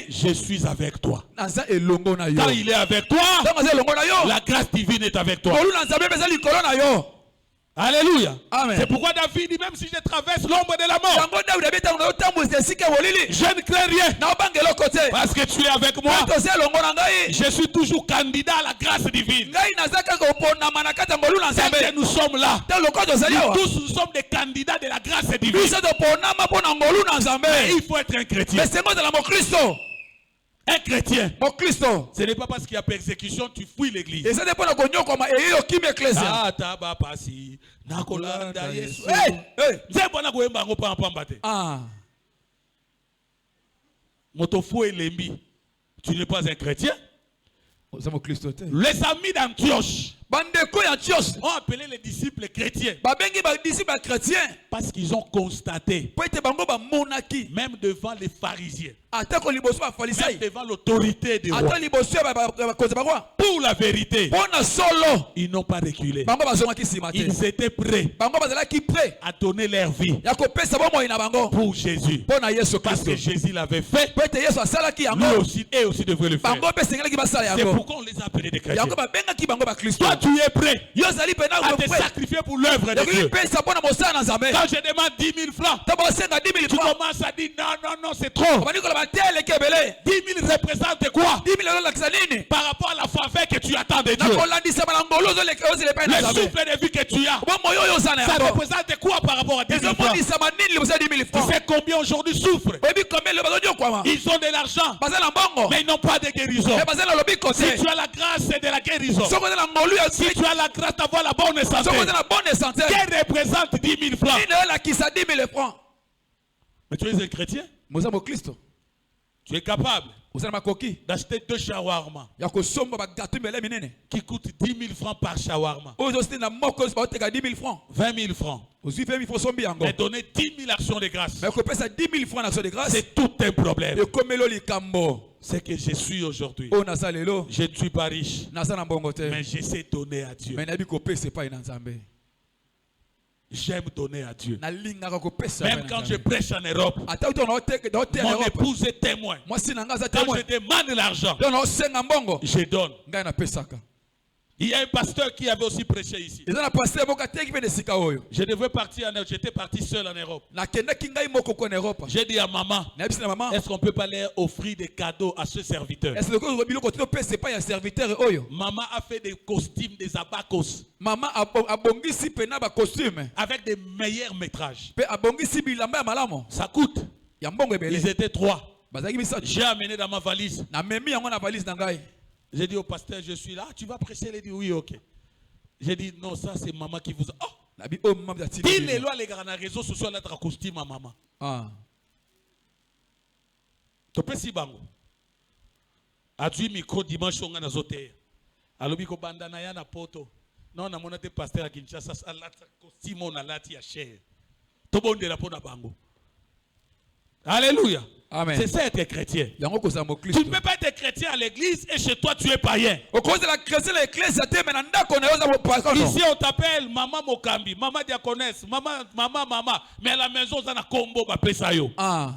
je suis avec toi. Quand il est avec toi, la grâce divine est avec toi. Alléluia. C'est pourquoi David dit, même si je traverse l'ombre de la mort, je ne crains rien. Parce que tu es avec moi. Je suis toujours candidat à la grâce divine. Et nous sommes là. Nous tous nous sommes des candidats de la grâce divine. Mais il faut être un chrétien. Un chrétien, ce n'est pas parce qu'il y a persécution tu fuis l'église. Tu n'es pas un chrétien. Les amis d'Antioche ont appelé les disciples chrétiens parce qu'ils ont constaté, même devant les pharisiens, même devant l'autorité des rois, pour pour la vérité, Pona solo. ils n'ont pas reculé. Bango bazongaki sima te. Ils étaient prêts Bango bazalaki prêt. à donner leur vie Ya kopesa bomoi na bango. pour Jésus. Pona Yesu Parce que Kristo. Jésus l'avait fait, Po ete Yesu asalaki lui yango. aussi, et aussi devrait le faire. Bango pe sengelaki basala C'est yango. pourquoi on les a appelés des chrétiens. Yango babengaki bango ba Kristo. Toi, tu es prêt Yo zali pena à te prêt. sacrifier pour l'œuvre de Yango Dieu. pesa pona mosala na Nzambe. Quand je demande 10 000 francs, Tabo senga 10 000 tu francs. commences à dire non, c'est trop. Bani kola batele kebele. 10 000 représente quoi 10 000 la kisanini. par rapport à la faveur que tu attends de Na Dieu? kolandisa malangolo zo le pe na Le Nzambe. souffle de vie que tu as, Bomoi yo sana ça yango. représente quoi par rapport à 10 000 francs? Ezomonisa manini le bosa 10 000 Tu francs. sais combien aujourd'hui souffrent? Oyebi combien le bazonyo kwama. Ils ont de l'argent, Baza na mbongo. mais ils n'ont pas de guérison. Mais baza na lobi Si côté. tu as la grâce de la guérison, Soko na ngolu ya si tu as la grâce d'avoir la bonne santé, Soko na bonne santé. qui représente 10 000 francs? Ine la kisa 10 000 francs. Mais tu es un chrétien, Moza mo Kristo. tu es capable Osana makoki. d'acheter 2 shawarma Ya kosomba ba gâteau mele minene. qui coûtent 10 000 francs par shawarma, Ozo site na moko ba oteka 10 000 francs. 20 000 francs, Ozi 20 000 francs sombi yango. mais donner 10 000 actions de grâce, Mais ko pesa 10 000 francs na action de grâce. c'est tout un problème. E komelo likambo. C'est que je suis aujourd'hui. O na salelo. Je ne suis pas riche, Na sana mbongo te. mais je sais donner à Dieu. Mais na bi ko pesa pa ina Nzambe. J'aime donner à Dieu. Na linga ko pesa. Même quand je prêche en Europe, ata uto na oteka na oteka mon Europe. épouse est témoin. Moi si na ngaza Quand témoin. je demande l'argent, Yo na osenga mbongo. je donne. Ngai na pesaka. Il y a un pasteur qui avait aussi prêché ici. Eza na pasteur moko teki pe de sika oyo. Je devais partir en Europe. J'étais parti seul en Europe. Na kenda kingai moko ko na Europe. J'ai dit à maman, Na bisi na maman. est-ce qu'on peut pas leur offrir des cadeaux à ce serviteur? Est-ce que le biloko to pesa pas ya serviteur oyo. Maman a fait des costumes, des abacos, Maman abongisi pena ba costume. avec des meilleurs métrages. Pe abongisi bilamba ya malamo. Ça coûte. Ya mbongo ebele. Ils étaient 3. Bazaki misatu. J'ai amené dans ma valise. Na memi yango na valise na ngai. J'ai dit au pasteur, je suis là. Ah, tu vas prêcher? Il a dit oui, ok. J'ai dit non, ça c'est maman qui vous a. Oh! Na bi o maman ya tini. Il est loin les gars dans les réseaux sociaux là costume à maman. Ah. Tu peux si bango. A tu micro dimanche on a nazote. Alobi ko banda na ya na poto. Non na monate pasteur à Kinshasa ça la costume on a lati ya cher. To bonde la pona bango. Alléluia. Amen. C'est ça être chrétien. Yango ko sa mo Tu Kristo. ne peux pas être chrétien à l'église et chez toi tu es païen. Au cause de la chrétienne l'église te mais na ndako na yoza mo pastor. Ici on t'appelle maman Mokambi, maman diaconesse, maman, mais à la maison on a na combo ba pesa yo. Ah.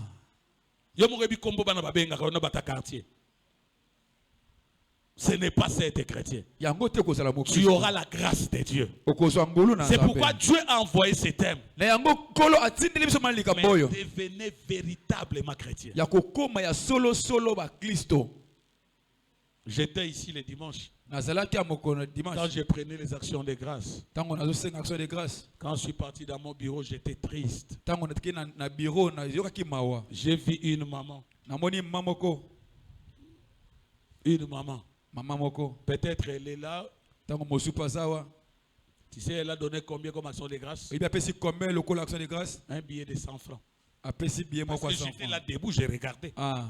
Yo mo rebi combo bana ba benga na bata quartier. Ce n'est pas ça être chrétien. Yango te ko sala mo Tu Kristo. auras la grâce de Dieu. Okozwa ngulu na C'est Nzambe. pourquoi Dieu a envoyé ce thème. Na yango kolo atindeli biso malika Mais boyo. devenez véritablement chrétien. Ya kokoma ya solo ba Kristo. J'étais ici le dimanche. Nazalaki ya mokono Quand dimanche. je prenais les actions de grâce, Tango nazo senga action de grâce. quand je suis parti dans mon bureau, j'étais triste. Tango natiki na bureau na yokaki mawa. J'ai vu une maman. Namoni mamoko. Une maman. Maman moko. Peut-être elle est là. Tango mosupa zawa. Tu sais, elle a donné combien comme action de grâce? Il a payé combien le col action de grâce? Un billet de 100 francs. A payé billet Parce moko que 100 j'étais là francs. debout, j'ai regardé. Ah.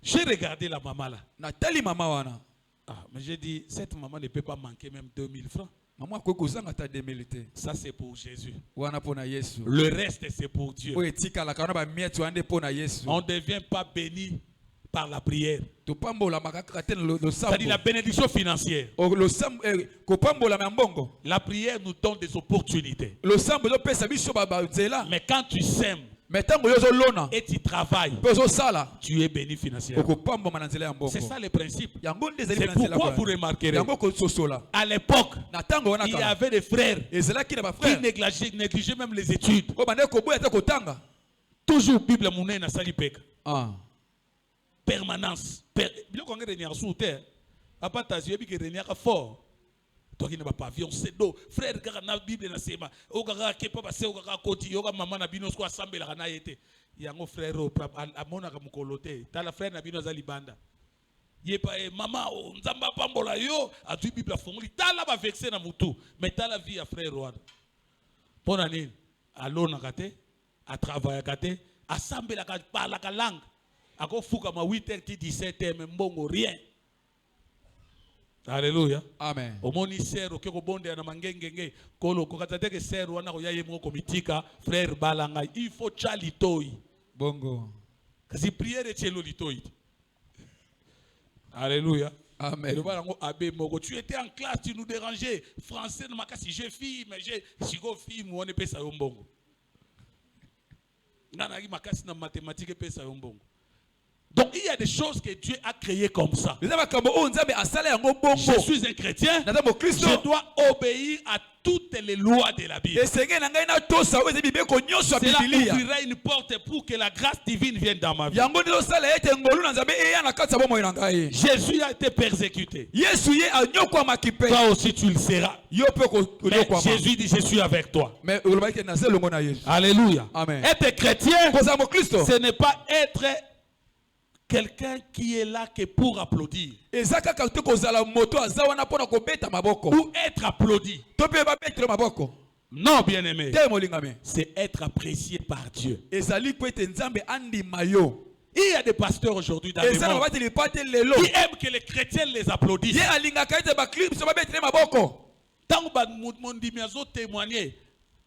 J'ai regardé la maman là. Natali mama wana. Ah, mais j'ai dit, cette maman ne peut pas manquer même 2000 francs. Maman ko kozanga ta demilité. Ça, c'est pour Jésus. Wana pona Yesu. Le reste, c'est pour Dieu. O etika la kana ba mietu ande pona Yesu. On ne devient pas béni par la prière. To pambola makaka te lo C'est-à-dire la sambo. bénédiction financière. O lo sambo ko pambola na mbongo. La prière nous donne des opportunités. Lo sambo do pesa biso ba nzela. Mais quand tu sèmes Mais tango yo zo lona. et tu travailles, Pe zo sala. tu es béni financièrement. Ko pambola na nzela ya mbongo. C'est ça le principe. Yango ndezeli C'est na nzela. pourquoi vous remarquerez, Yango ko sosola. à l'époque, Na tango wana il y kala. avait des frères Ezelaki na ba qui frère. négligeaient même les études. O bande ko boya te ko tanga. Toujours Bible monnaie na sali peka. Ah. Permanence. Biloko ngere ni asu te. Papa tazi yebi ke reniaka fort. Toi qui n'as pas pavillon, c'est d'eau. Frère, quand on a Bible dans ses mains, au gars qui peut passer au gars côté, au gars maman na bino soit assemblé la kana yete. Yango frère à mon akamukolote. T'as la frère na bino za libanda. Yé pas maman, nzamba pambola yo, a tu Bible fongoli. T'as la ba vexé na mutu, mais t'as la vie à frère Rwanda. Pour année, à l'eau na kate, à travailler kate, à assemblé la parle la langue. À quoi fouka ma 8h 17h même bongo rien. Alléluia. Amen. Omoni sero ke ko bonde na mangengenge kolo ko katate ke sero wana ko yaye mo komitika frère balanga il faut chalitoi Bongo. kasi prière chelo litoi. Alléluia. Amen. Le voilà, Abbé Moko, tu étais en classe, tu nous dérangeais. Français, si j'ai fille, mais j'ai fille, moi on est pesa yombongo. Nana makasi na mathématiques pesa yombongo. Donc il y a des choses que Dieu a créées comme ça. Je suis un chrétien, je dois obéir à toutes les lois de la Bible. Cela ouvrira une porte pour que la grâce divine vienne dans ma vie. Jésus a été persécuté. Toi aussi tu le seras. Mais Jésus dit je suis avec toi. Alléluia. Amen. Être chrétien, ce n'est pas être quelqu'un qui est là que pour applaudir. Ou être applaudi. Non, bien-aimé. C'est être apprécié par Dieu. Il y a des pasteurs aujourd'hui dans le monde qui aiment que les chrétiens les applaudissent. Tant que mon azo témoigner,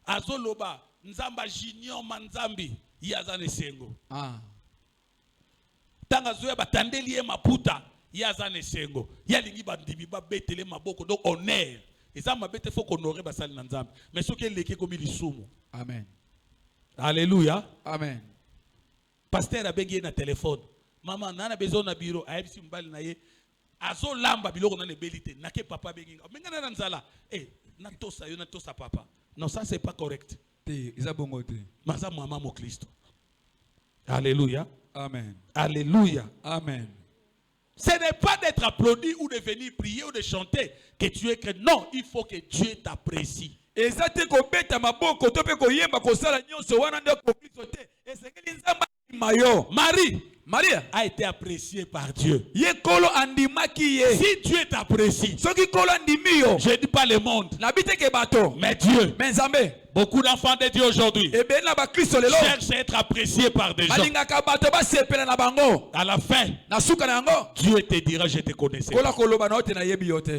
azo loba, nzamba junior manzambi, yazane sengo. Tanga zoya batandeli maputa yazane sengo yalingi bandimi ba betele maboko donc honneur eza mabete faut honorer basali na nzambe mais soki eleki komi lisumu. Amen. Alléluia. Amen. Pasteur abengi na téléphone maman nana besoin na bureau ayebisi mbali na ye azo lamba biloko na lebelite nake papa bengi mengana na nzala na tosa papa non ça c'est pas correct eza bongo te maza maman mo Christ. Alléluia. Amen. Alléluia. Amen. Ce n'est pas d'être applaudi ou de venir prier ou de chanter que tu es chrétien. Non, il faut que Dieu t'apprécie. Marie a été appréciée par Dieu. Si Dieu t'apprécie, je ne dis pas le monde, mais Dieu. Beaucoup d'enfants de Dieu aujourd'hui cherchent à être appréciés par des gens. À la fin, Dieu te dira je te connaissais.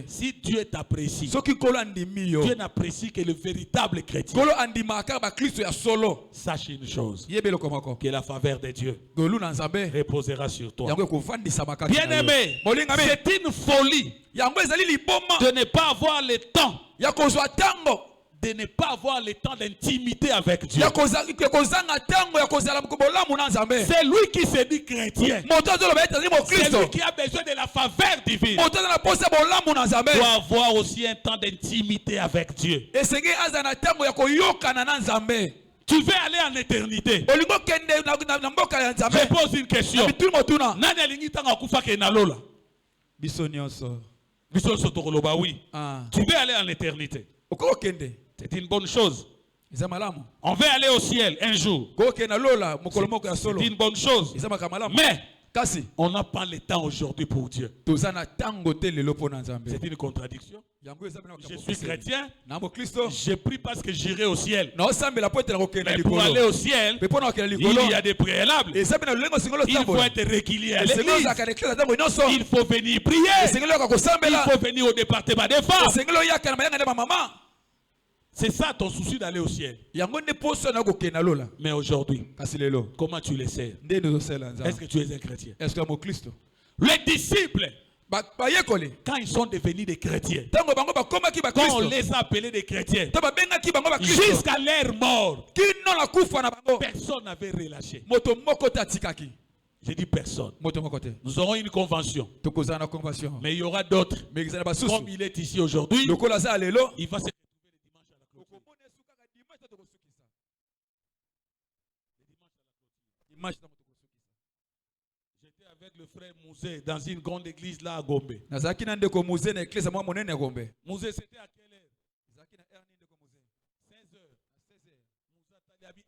Si Dieu t'apprécie, Dieu n'apprécie que le véritable chrétien. Sache une chose, que la faveur de Dieu reposera sur toi. Bien-aimé, c'est une folie de ne pas avoir le temps, de ne pas avoir le temps d'intimité avec Dieu. C'est lui qui se dit chrétien. C'est lui qui a besoin de la faveur divine. Doit avoir aussi un temps d'intimité avec Dieu. Tu veux aller en éternité. Je pose une question. Nani alingi tanga kufa ke na lola? Biso nyonso. Oui. Tu veux aller en éternité. C'est une bonne chose. On veut aller au ciel un jour. C'est une bonne chose. Mais on n'a pas le temps aujourd'hui pour Dieu. C'est une contradiction. Je suis chrétien. Je prie parce que j'irai au ciel. Mais pour aller au ciel, il y a des préalables. Il faut être régulier à l'église. Il faut venir prier. Il faut venir au département des femmes. C'est ça ton souci d'aller au ciel. Mais aujourd'hui, comment tu le sais? Est-ce que tu es un chrétien? Les disciples, quand ils sont devenus des chrétiens, quand on les a appelés des chrétiens, jusqu'à leur mort, personne n'avait relâché. Je dis personne. Nous aurons une convention. Mais il y aura d'autres. Comme il est ici aujourd'hui, il va se J'étais avec le frère Mouzé dans une grande église là à Gombe. Mouzé, c'était à quelle heure? 16h. Mouzé a dit,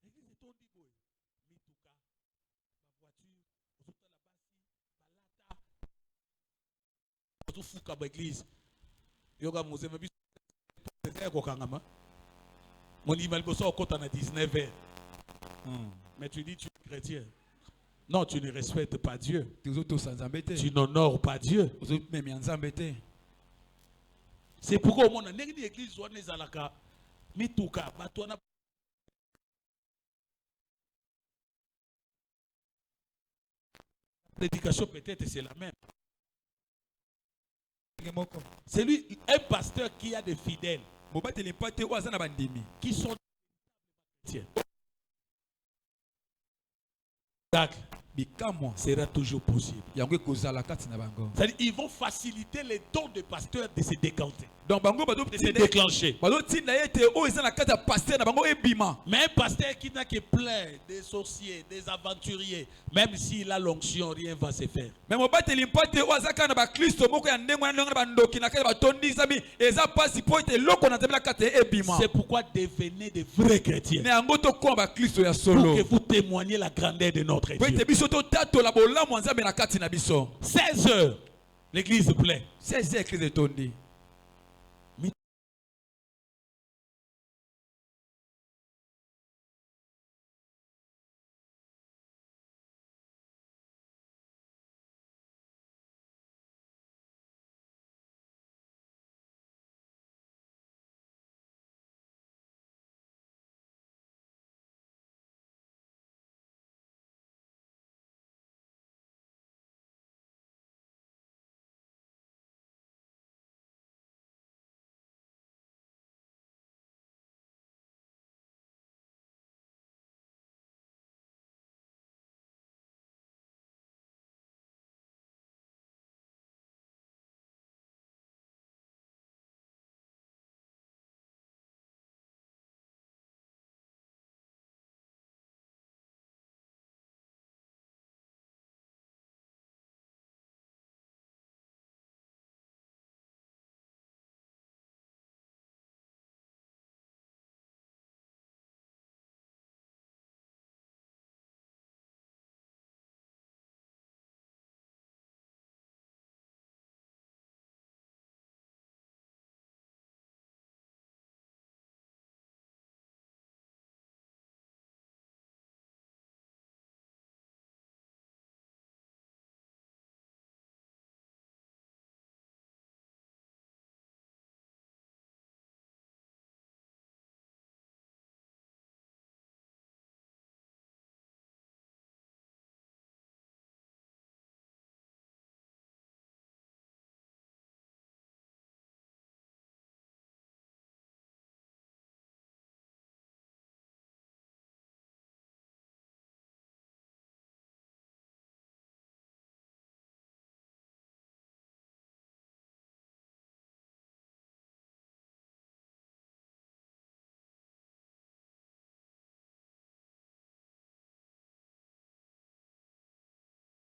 l'église est tombée. Mituka, ma voiture, la fuka l'église. Yoga Mouzé, mais mon email est à 19h. Mais tu dis tu es chrétien. Non, tu ne respectes pas Dieu. Tu n'honores pas Dieu. C'est pourquoi au monde, l'église prédication peut-être c'est la même. C'est lui, un pasteur qui a des fidèles qui sont chrétiens. Sera toujours possible. C'est-à-dire ils vont faciliter les dons de pasteurs de se décanter. Donc, De se déclencher. Mais un pasteur qui n'a que plein des sorciers, des aventuriers, même s'il a l'onction, rien ne va se faire. C'est pourquoi devenez de vrais chrétiens. Pour que vous témoigniez la grandeur de notre Dieu. 16 heures, l'église pleine. 16 heures,